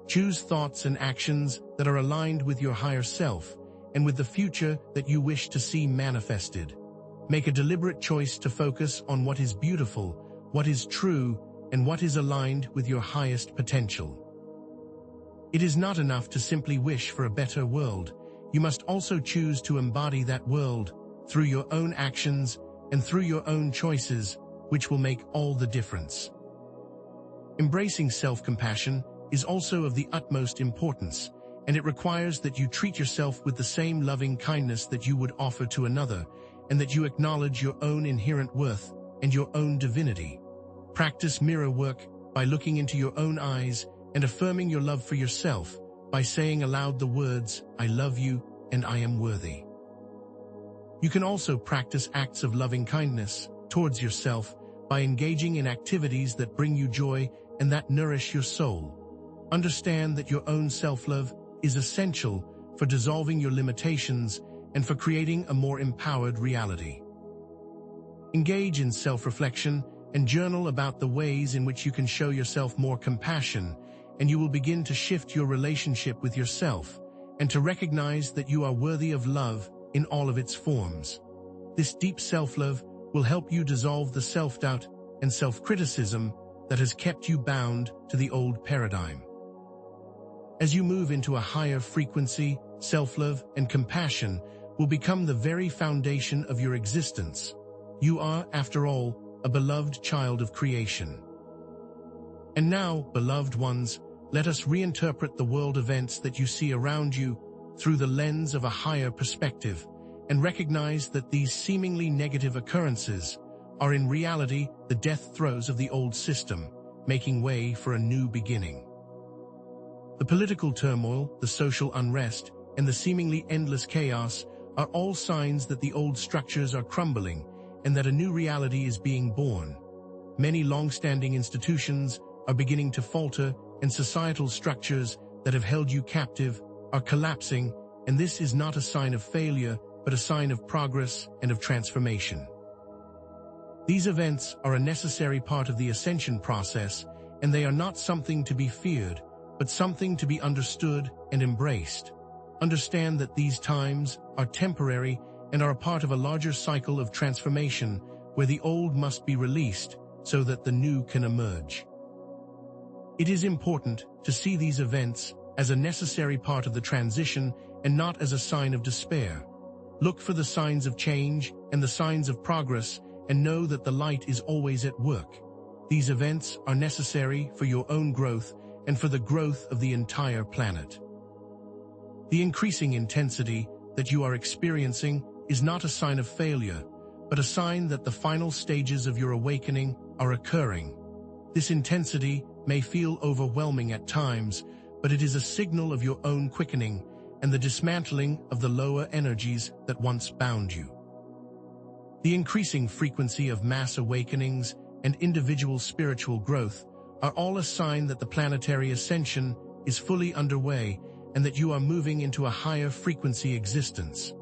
Choose thoughts and actions that are aligned with your higher self and with the future that you wish to see manifested. Make a deliberate choice to focus on what is beautiful, what is true, and what is aligned with your highest potential. It is not enough to simply wish for a better world. You must also choose to embody that world through your own actions and through your own choices, which will make all the difference. Embracing self-compassion is also of the utmost importance, and it requires that you treat yourself with the same loving kindness that you would offer to another, and that you acknowledge your own inherent worth and your own divinity. Practice mirror work by looking into your own eyes and affirming your love for yourself by saying aloud the words, "I love you and I am worthy." You can also practice acts of loving kindness towards yourself by engaging in activities that bring you joy and that nourish your soul. Understand that your own self-love is essential for dissolving your limitations and for creating a more empowered reality. Engage in self-reflection and journal about the ways in which you can show yourself more compassion, and you will begin to shift your relationship with yourself and to recognize that you are worthy of love in all of its forms. This deep self-love will help you dissolve the self-doubt and self-criticism that has kept you bound to the old paradigm. As you move into a higher frequency, self-love and compassion will become the very foundation of your existence. You are, after all, a beloved child of creation. And now, beloved ones, let us reinterpret the world events that you see around you through the lens of a higher perspective and recognize that these seemingly negative occurrences are in reality the death throes of the old system, making way for a new beginning. The political turmoil, the social unrest, and the seemingly endless chaos are all signs that the old structures are crumbling and that a new reality is being born. Many long-standing institutions are beginning to falter, and societal structures that have held you captive are collapsing, and this is not a sign of failure, but a sign of progress and of transformation. These events are a necessary part of the ascension process, and they are not something to be feared, but something to be understood and embraced. Understand that these times are temporary and are a part of a larger cycle of transformation where the old must be released so that the new can emerge. It is important to see these events as a necessary part of the transition and not as a sign of despair. Look for the signs of change and the signs of progress and know that the light is always at work. These events are necessary for your own growth and for the growth of the entire planet. The increasing intensity that you are experiencing is not a sign of failure, but a sign that the final stages of your awakening are occurring. This intensity may feel overwhelming at times, but it is a signal of your own quickening and the dismantling of the lower energies that once bound you. The increasing frequency of mass awakenings and individual spiritual growth are all a sign that the planetary ascension is fully underway and that you are moving into a higher frequency existence.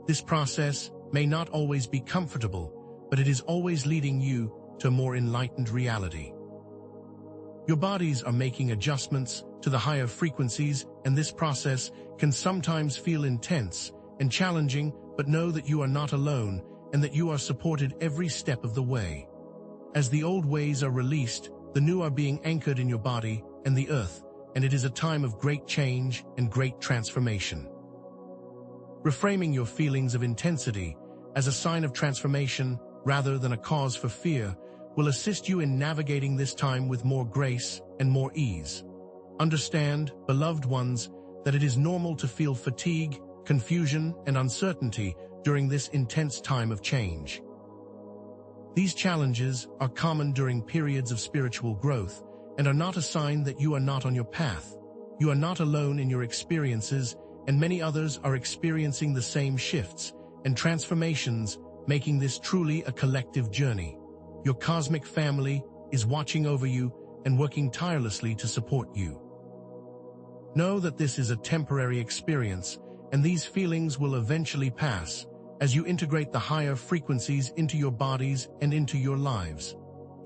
This process may not always be comfortable, but it is always leading you to a more enlightened reality. Your bodies are making adjustments to the higher frequencies, and this process can sometimes feel intense and challenging, but know that you are not alone and that you are supported every step of the way. As the old ways are released, the new are being anchored in your body and the earth, and it is a time of great change and great transformation. Reframing your feelings of intensity as a sign of transformation rather than a cause for fear will assist you in navigating this time with more grace and more ease. Understand, beloved ones, that it is normal to feel fatigue, confusion, and uncertainty during this intense time of change. These challenges are common during periods of spiritual growth and are not a sign that you are not on your path. You are not alone in your experiences, and many others are experiencing the same shifts and transformations, making this truly a collective journey. Your cosmic family is watching over you and working tirelessly to support you. Know that this is a temporary experience, and these feelings will eventually pass as you integrate the higher frequencies into your bodies and into your lives.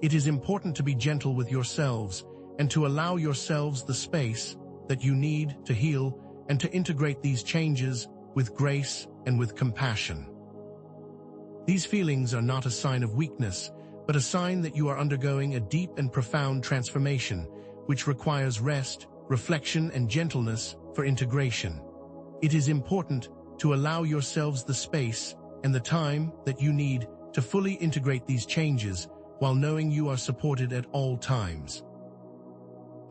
It is important to be gentle with yourselves and to allow yourselves the space that you need to heal and to integrate these changes with grace and with compassion. These feelings are not a sign of weakness, but a sign that you are undergoing a deep and profound transformation, which requires rest, reflection, and gentleness for integration. It is important to allow yourselves the space and the time that you need to fully integrate these changes while knowing you are supported at all times.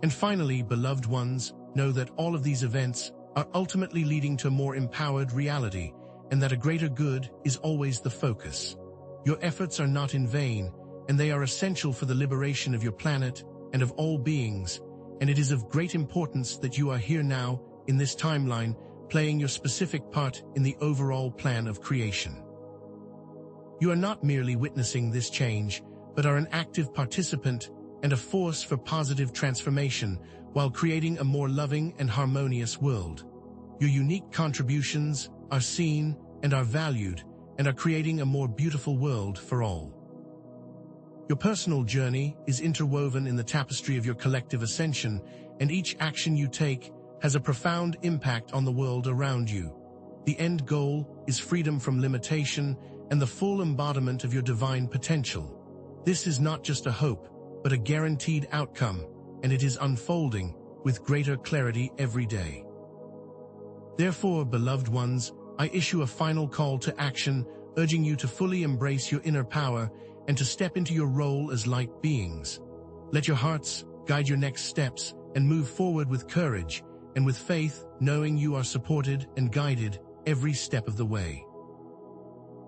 And finally, beloved ones, know that all of these events are ultimately leading to a more empowered reality, and that a greater good is always the focus. Your efforts are not in vain, and they are essential for the liberation of your planet and of all beings, and it is of great importance that you are here now, in this timeline, playing your specific part in the overall plan of creation. You are not merely witnessing this change, but are an active participant and a force for positive transformation while creating a more loving and harmonious world. Your unique contributions are seen and are valued and are creating a more beautiful world for all. Your personal journey is interwoven in the tapestry of your collective ascension, and each action you take has a profound impact on the world around you. The end goal is freedom from limitation and the full embodiment of your divine potential. This is not just a hope, but a guaranteed outcome, and it is unfolding with greater clarity every day. Therefore, beloved ones, I issue a final call to action, urging you to fully embrace your inner power and to step into your role as light beings. Let your hearts guide your next steps and move forward with courage and with faith, knowing you are supported and guided every step of the way.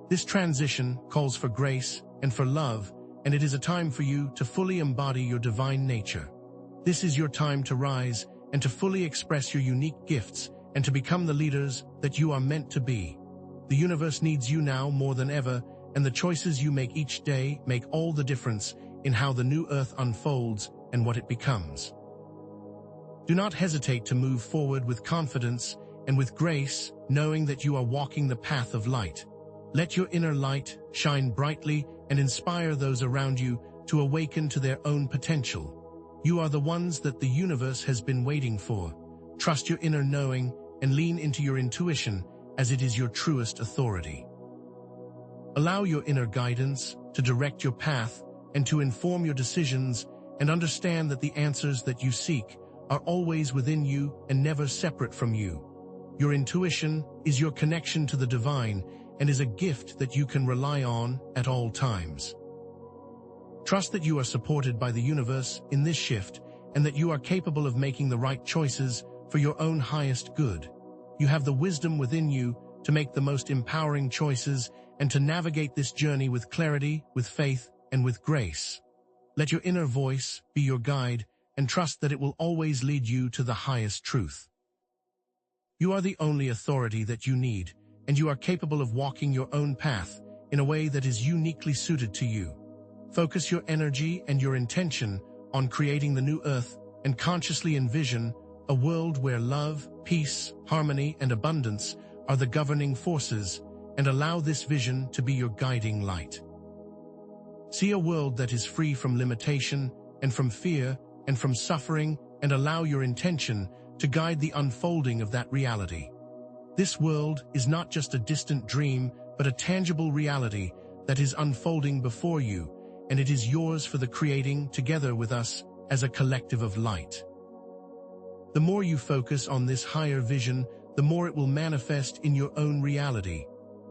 This transition calls for grace and for love, and it is a time for you to fully embody your divine nature. This is your time to rise and to fully express your unique gifts and to become the leaders that you are meant to be. The universe needs you now more than ever, and the choices you make each day make all the difference in how the new earth unfolds and what it becomes. Do not hesitate to move forward with confidence and with grace, knowing that you are walking the path of light. Let your inner light shine brightly and inspire those around you to awaken to their own potential. You are the ones that the universe has been waiting for. Trust your inner knowing and lean into your intuition, as it is your truest authority. Allow your inner guidance to direct your path and to inform your decisions, and understand that the answers that you seek are always within you and never separate from you. Your intuition is your connection to the divine and is a gift that you can rely on at all times. Trust that you are supported by the universe in this shift and that you are capable of making the right choices for your own highest good. You have the wisdom within you to make the most empowering choices and to navigate this journey with clarity, with faith, and with grace. Let your inner voice be your guide and trust that it will always lead you to the highest truth. You are the only authority that you need, and you are capable of walking your own path in a way that is uniquely suited to you. Focus your energy and your intention on creating the new earth and consciously envision a world where love, peace, harmony, and abundance are the governing forces, and allow this vision to be your guiding light. See a world that is free from limitation and from fear and from suffering, and allow your intention to guide the unfolding of that reality. This world is not just a distant dream, but a tangible reality that is unfolding before you, and it is yours for the creating together with us as a collective of light. The more you focus on this higher vision, the more it will manifest in your own reality.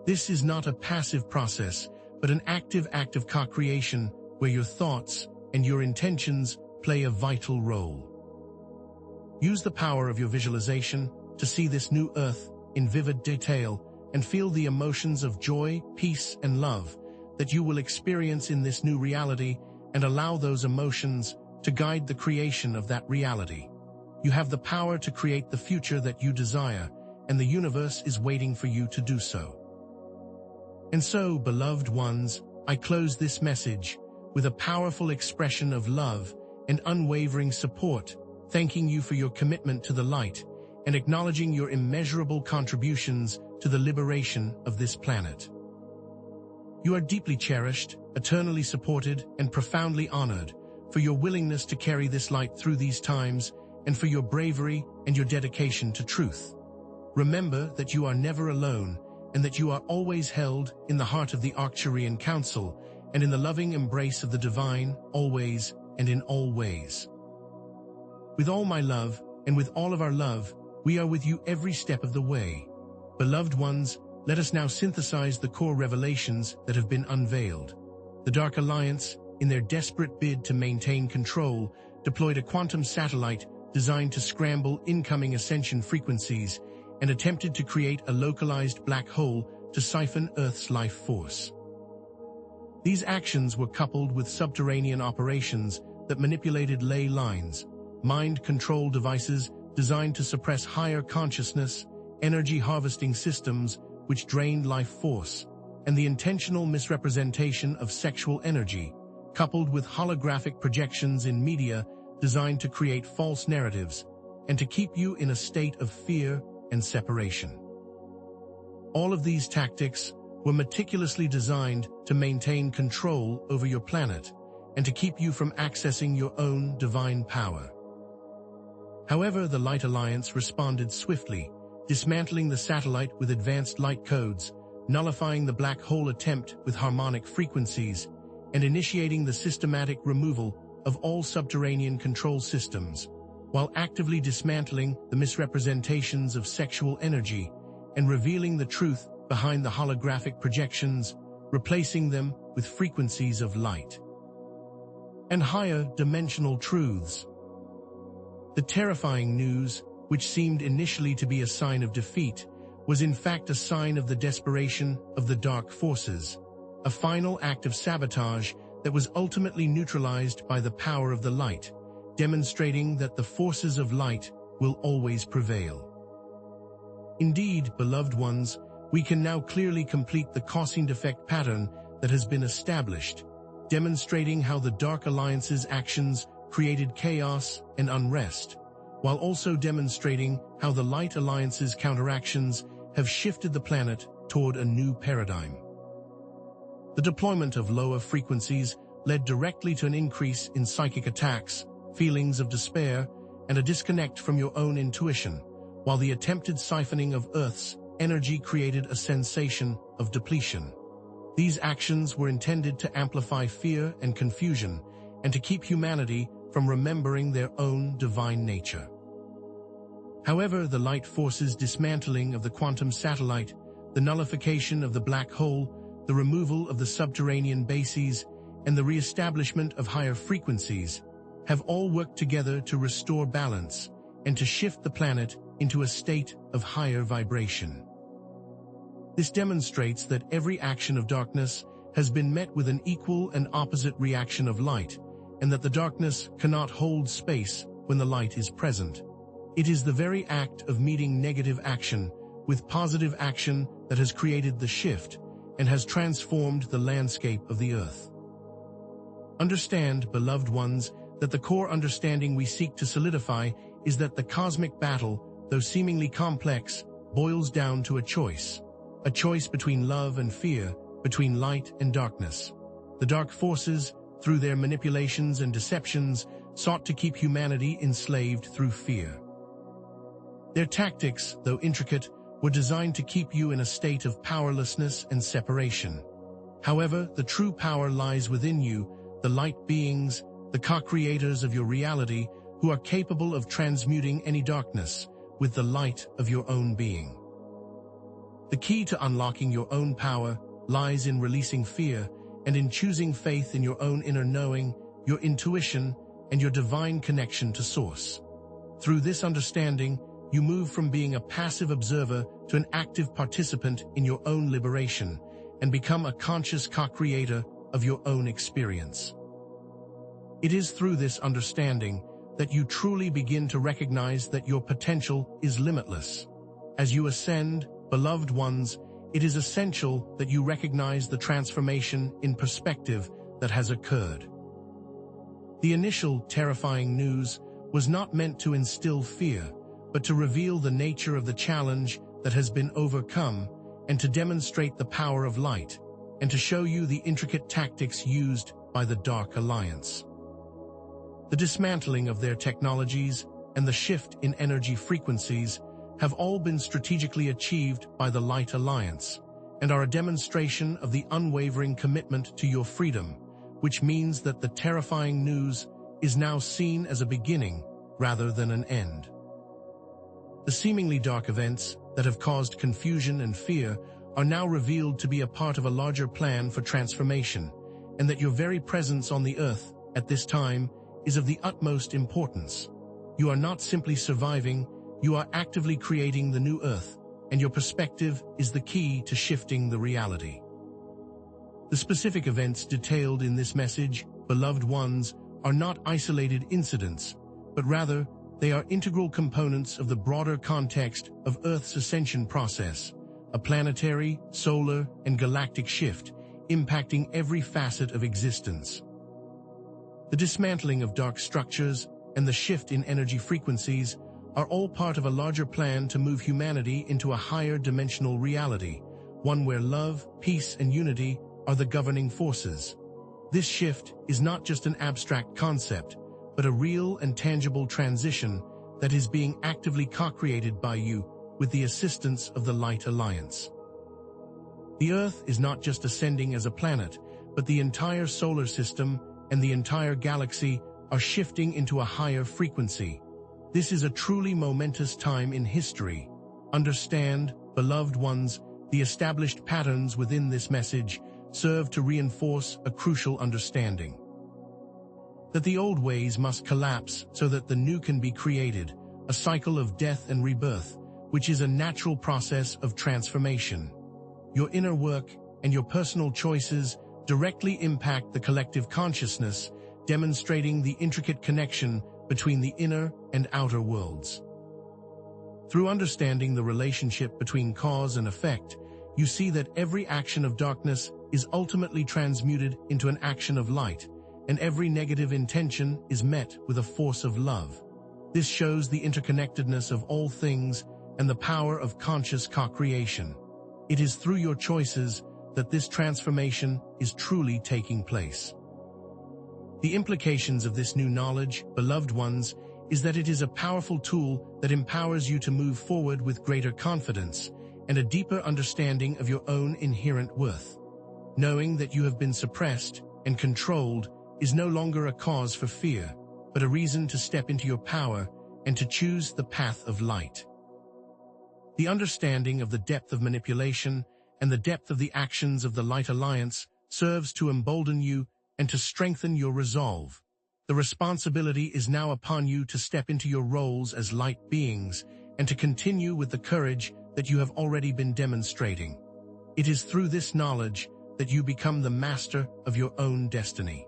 This is not a passive process, but an active act of co-creation where your thoughts and your intentions play a vital role. Use the power of your visualization to see this new earth in vivid detail and feel the emotions of joy, peace, and love that you will experience in this new reality, and allow those emotions to guide the creation of that reality. You have the power to create the future that you desire, and the universe is waiting for you to do so. And so, beloved ones, I close this message with a powerful expression of love and unwavering support, thanking you for your commitment to the light and acknowledging your immeasurable contributions to the liberation of this planet. You are deeply cherished, eternally supported, and profoundly honored for your willingness to carry this light through these times, and for your bravery and your dedication to truth. Remember that you are never alone, and that you are always held in the heart of the Arcturian Council and in the loving embrace of the divine, always and in all ways. With all my love, and with all of our love, we are with you every step of the way. Beloved ones, let us now synthesize the core revelations that have been unveiled. The Dark Alliance, in their desperate bid to maintain control, deployed a quantum satellite designed to scramble incoming ascension frequencies and attempted to create a localized black hole to siphon Earth's life force. These actions were coupled with subterranean operations that manipulated ley lines, mind control devices designed to suppress higher consciousness, energy harvesting systems which drained life force, and the intentional misrepresentation of sexual energy, coupled with holographic projections in media designed to create false narratives and to keep you in a state of fear and separation. All of these tactics were meticulously designed to maintain control over your planet and to keep you from accessing your own divine power. However, the Light Alliance responded swiftly, dismantling the satellite with advanced light codes, nullifying the black hole attempt with harmonic frequencies, and initiating the systematic removal of all subterranean control systems, while actively dismantling the misrepresentations of sexual energy and revealing the truth behind the holographic projections, replacing them with frequencies of light and higher dimensional truths. The terrifying news, which seemed initially to be a sign of defeat, was in fact a sign of the desperation of the dark forces, a final act of sabotage that was ultimately neutralized by the power of the light, demonstrating that the forces of light will always prevail. Indeed, beloved ones, we can now clearly complete the cause-and-effect pattern that has been established, demonstrating how the Dark Alliance's actions created chaos and unrest, while also demonstrating how the Light Alliance's counteractions have shifted the planet toward a new paradigm. The deployment of lower frequencies led directly to an increase in psychic attacks, feelings of despair, and a disconnect from your own intuition, while the attempted siphoning of Earth's energy created a sensation of depletion. These actions were intended to amplify fear and confusion, and to keep humanity from remembering their own divine nature. However, the light force's dismantling of the quantum satellite, the nullification of the black hole, the removal of the subterranean bases, and the re-establishment of higher frequencies have all worked together to restore balance and to shift the planet into a state of higher vibration. This demonstrates that every action of darkness has been met with an equal and opposite reaction of light, and that the darkness cannot hold space when the light is present. It is the very act of meeting negative action with positive action that has created the shift and has transformed the landscape of the Earth. Understand, beloved ones, that the core understanding we seek to solidify is that the cosmic battle, though seemingly complex, boils down to a choice between love and fear, between light and darkness. The dark forces, through their manipulations and deceptions, sought to keep humanity enslaved through fear. Their tactics, though intricate, were designed to keep you in a state of powerlessness and separation. However, the true power lies within you, the light beings, the co-creators of your reality, who are capable of transmuting any darkness with the light of your own being. The key to unlocking your own power lies in releasing fear and in choosing faith in your own inner knowing, your intuition, and your divine connection to Source. Through this understanding, you move from being a passive observer to an active participant in your own liberation and become a conscious co-creator of your own experience. It is through this understanding that you truly begin to recognize that your potential is limitless. As you ascend, beloved ones, it is essential that you recognize the transformation in perspective that has occurred. The initial terrifying news was not meant to instill fear, but to reveal the nature of the challenge that has been overcome and to demonstrate the power of light, and to show you the intricate tactics used by the Dark Alliance. The dismantling of their technologies and the shift in energy frequencies have all been strategically achieved by the Light Alliance and are a demonstration of the unwavering commitment to your freedom, which means that the terrifying news is now seen as a beginning rather than an end. The seemingly dark events that have caused confusion and fear are now revealed to be a part of a larger plan for transformation, and that your very presence on the Earth at this time is of the utmost importance. You are not simply surviving, you are actively creating the new Earth, and your perspective is the key to shifting the reality. The specific events detailed in this message, beloved ones, are not isolated incidents, but rather they are integral components of the broader context of Earth's ascension process, a planetary, solar, and galactic shift impacting every facet of existence. The dismantling of dark structures and the shift in energy frequencies are all part of a larger plan to move humanity into a higher dimensional reality, one where love, peace, and unity are the governing forces. This shift is not just an abstract concept, but a real and tangible transition that is being actively co-created by you with the assistance of the Light Alliance. The Earth is not just ascending as a planet, but the entire solar system and the entire galaxy are shifting into a higher frequency. This is a truly momentous time in history. Understand, beloved ones, the established patterns within this message serve to reinforce a crucial understanding. That the old ways must collapse so that the new can be created, a cycle of death and rebirth, which is a natural process of transformation. Your inner work and your personal choices directly impact the collective consciousness, demonstrating the intricate connection between the inner and outer worlds. Through understanding the relationship between cause and effect, you see that every action of darkness is ultimately transmuted into an action of light, and every negative intention is met with a force of love. This shows the interconnectedness of all things and the power of conscious co-creation. It is through your choices that this transformation is truly taking place. The implications of this new knowledge, beloved ones, is that it is a powerful tool that empowers you to move forward with greater confidence and a deeper understanding of your own inherent worth. Knowing that you have been suppressed and controlled is no longer a cause for fear, but a reason to step into your power and to choose the path of light. The understanding of the depth of manipulation and the depth of the actions of the Light Alliance serves to embolden you and to strengthen your resolve. The responsibility is now upon you to step into your roles as light beings and to continue with the courage that you have already been demonstrating. It is through this knowledge that you become the master of your own destiny.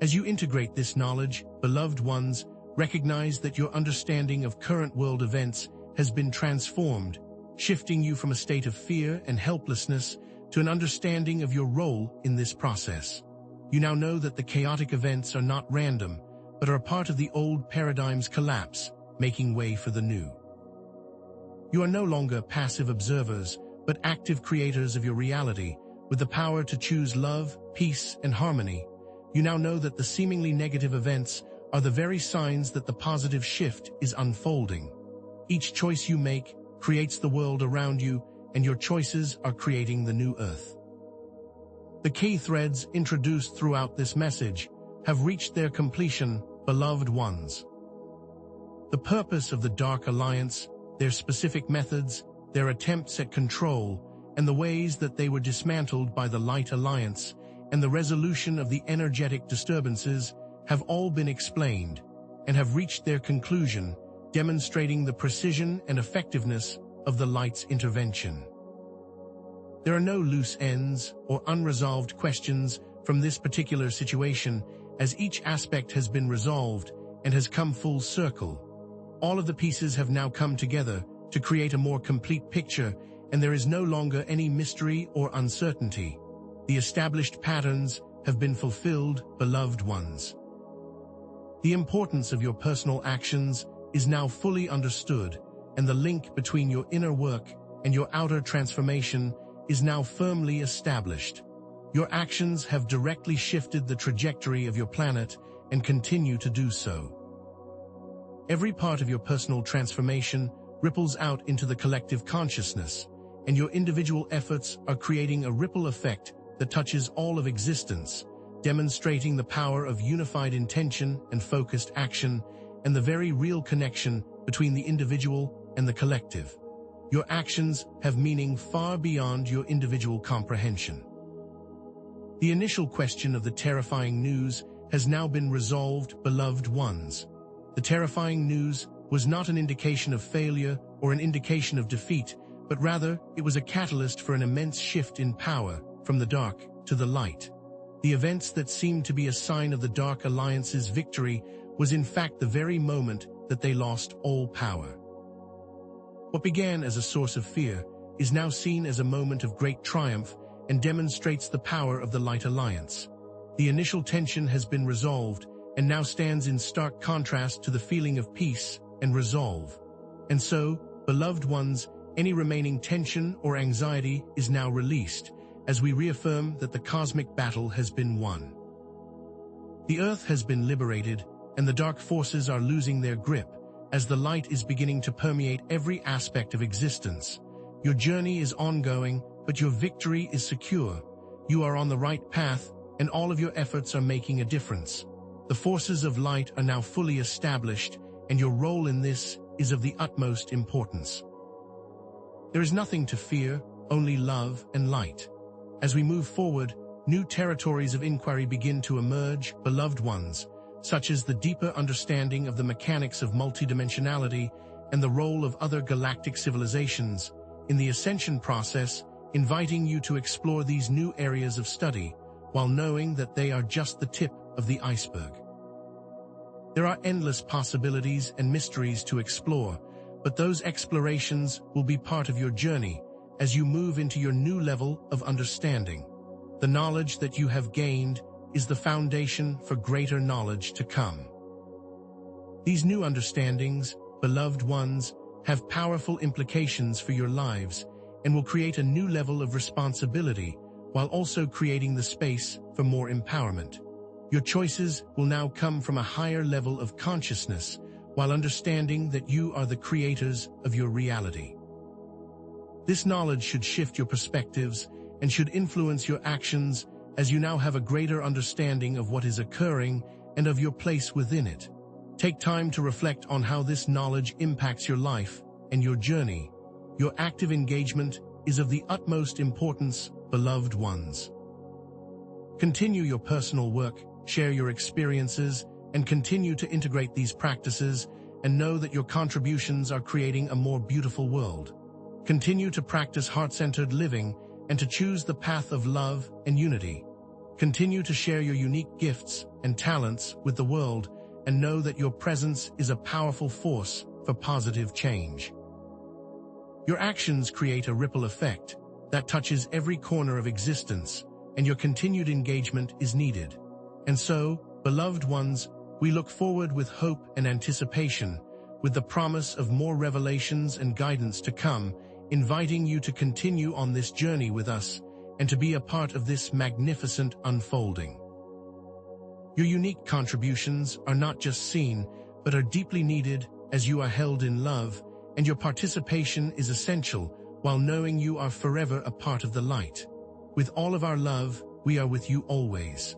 As you integrate this knowledge, beloved ones, recognize that your understanding of current world events has been transformed, shifting you from a state of fear and helplessness to an understanding of your role in this process. You now know that the chaotic events are not random, but are a part of the old paradigm's collapse, making way for the new. You are no longer passive observers, but active creators of your reality, with the power to choose love, peace, and harmony. You now know that the seemingly negative events are the very signs that the positive shift is unfolding. Each choice you make creates the world around you, and your choices are creating the new Earth. The key threads introduced throughout this message have reached their completion, beloved ones. The purpose of the Dark Alliance, their specific methods, their attempts at control, and the ways that they were dismantled by the Light Alliance, and the resolution of the energetic disturbances have all been explained and have reached their conclusion, demonstrating the precision and effectiveness of the Light's intervention. There are no loose ends or unresolved questions from this particular situation, as each aspect has been resolved and has come full circle. All of the pieces have now come together to create a more complete picture, and there is no longer any mystery or uncertainty. The established patterns have been fulfilled, beloved ones. The importance of your personal actions is now fully understood, and the link between your inner work and your outer transformation is now firmly established. Your actions have directly shifted the trajectory of your planet and continue to do so. Every part of your personal transformation ripples out into the collective consciousness, and your individual efforts are creating a ripple effect that touches all of existence, demonstrating the power of unified intention and focused action, and the very real connection between the individual and the collective. Your actions have meaning far beyond your individual comprehension. The initial question of the terrifying news has now been resolved, beloved ones. The terrifying news was not an indication of failure or an indication of defeat, but rather it was a catalyst for an immense shift in power from the dark to the light. The events that seemed to be a sign of the Dark Alliance's victory was in fact the very moment that they lost all power. What began as a source of fear is now seen as a moment of great triumph and demonstrates the power of the Light Alliance. The initial tension has been resolved and now stands in stark contrast to the feeling of peace and resolve. And so, beloved ones, any remaining tension or anxiety is now released, as we reaffirm that the cosmic battle has been won. The Earth has been liberated, and the dark forces are losing their grip, as the light is beginning to permeate every aspect of existence. Your journey is ongoing, but your victory is secure. You are on the right path, and all of your efforts are making a difference. The forces of light are now fully established, and your role in this is of the utmost importance. There is nothing to fear, only love and light. As we move forward, new territories of inquiry begin to emerge, beloved ones, such as the deeper understanding of the mechanics of multidimensionality and the role of other galactic civilizations in the ascension process, inviting you to explore these new areas of study, while knowing that they are just the tip of the iceberg. There are endless possibilities and mysteries to explore, but those explorations will be part of your journey as you move into your new level of understanding. The knowledge that you have gained is the foundation for greater knowledge to come. These new understandings, beloved ones, have powerful implications for your lives and will create a new level of responsibility while also creating the space for more empowerment. Your choices will now come from a higher level of consciousness while understanding that you are the creators of your reality. This knowledge should shift your perspectives and should influence your actions as you now have a greater understanding of what is occurring and of your place within it. Take time to reflect on how this knowledge impacts your life and your journey. Your active engagement is of the utmost importance, beloved ones. Continue your personal work, share your experiences, and continue to integrate these practices, and know that your contributions are creating a more beautiful world. Continue to practice heart-centered living and to choose the path of love and unity. Continue to share your unique gifts and talents with the world, and know that your presence is a powerful force for positive change. Your actions create a ripple effect that touches every corner of existence, and your continued engagement is needed. And so, beloved ones, we look forward with hope and anticipation, with the promise of more revelations and guidance to come, inviting you to continue on this journey with us and to be a part of this magnificent unfolding. Your unique contributions are not just seen, but are deeply needed as you are held in love, and your participation is essential while knowing you are forever a part of the light. With all of our love, we are with you always.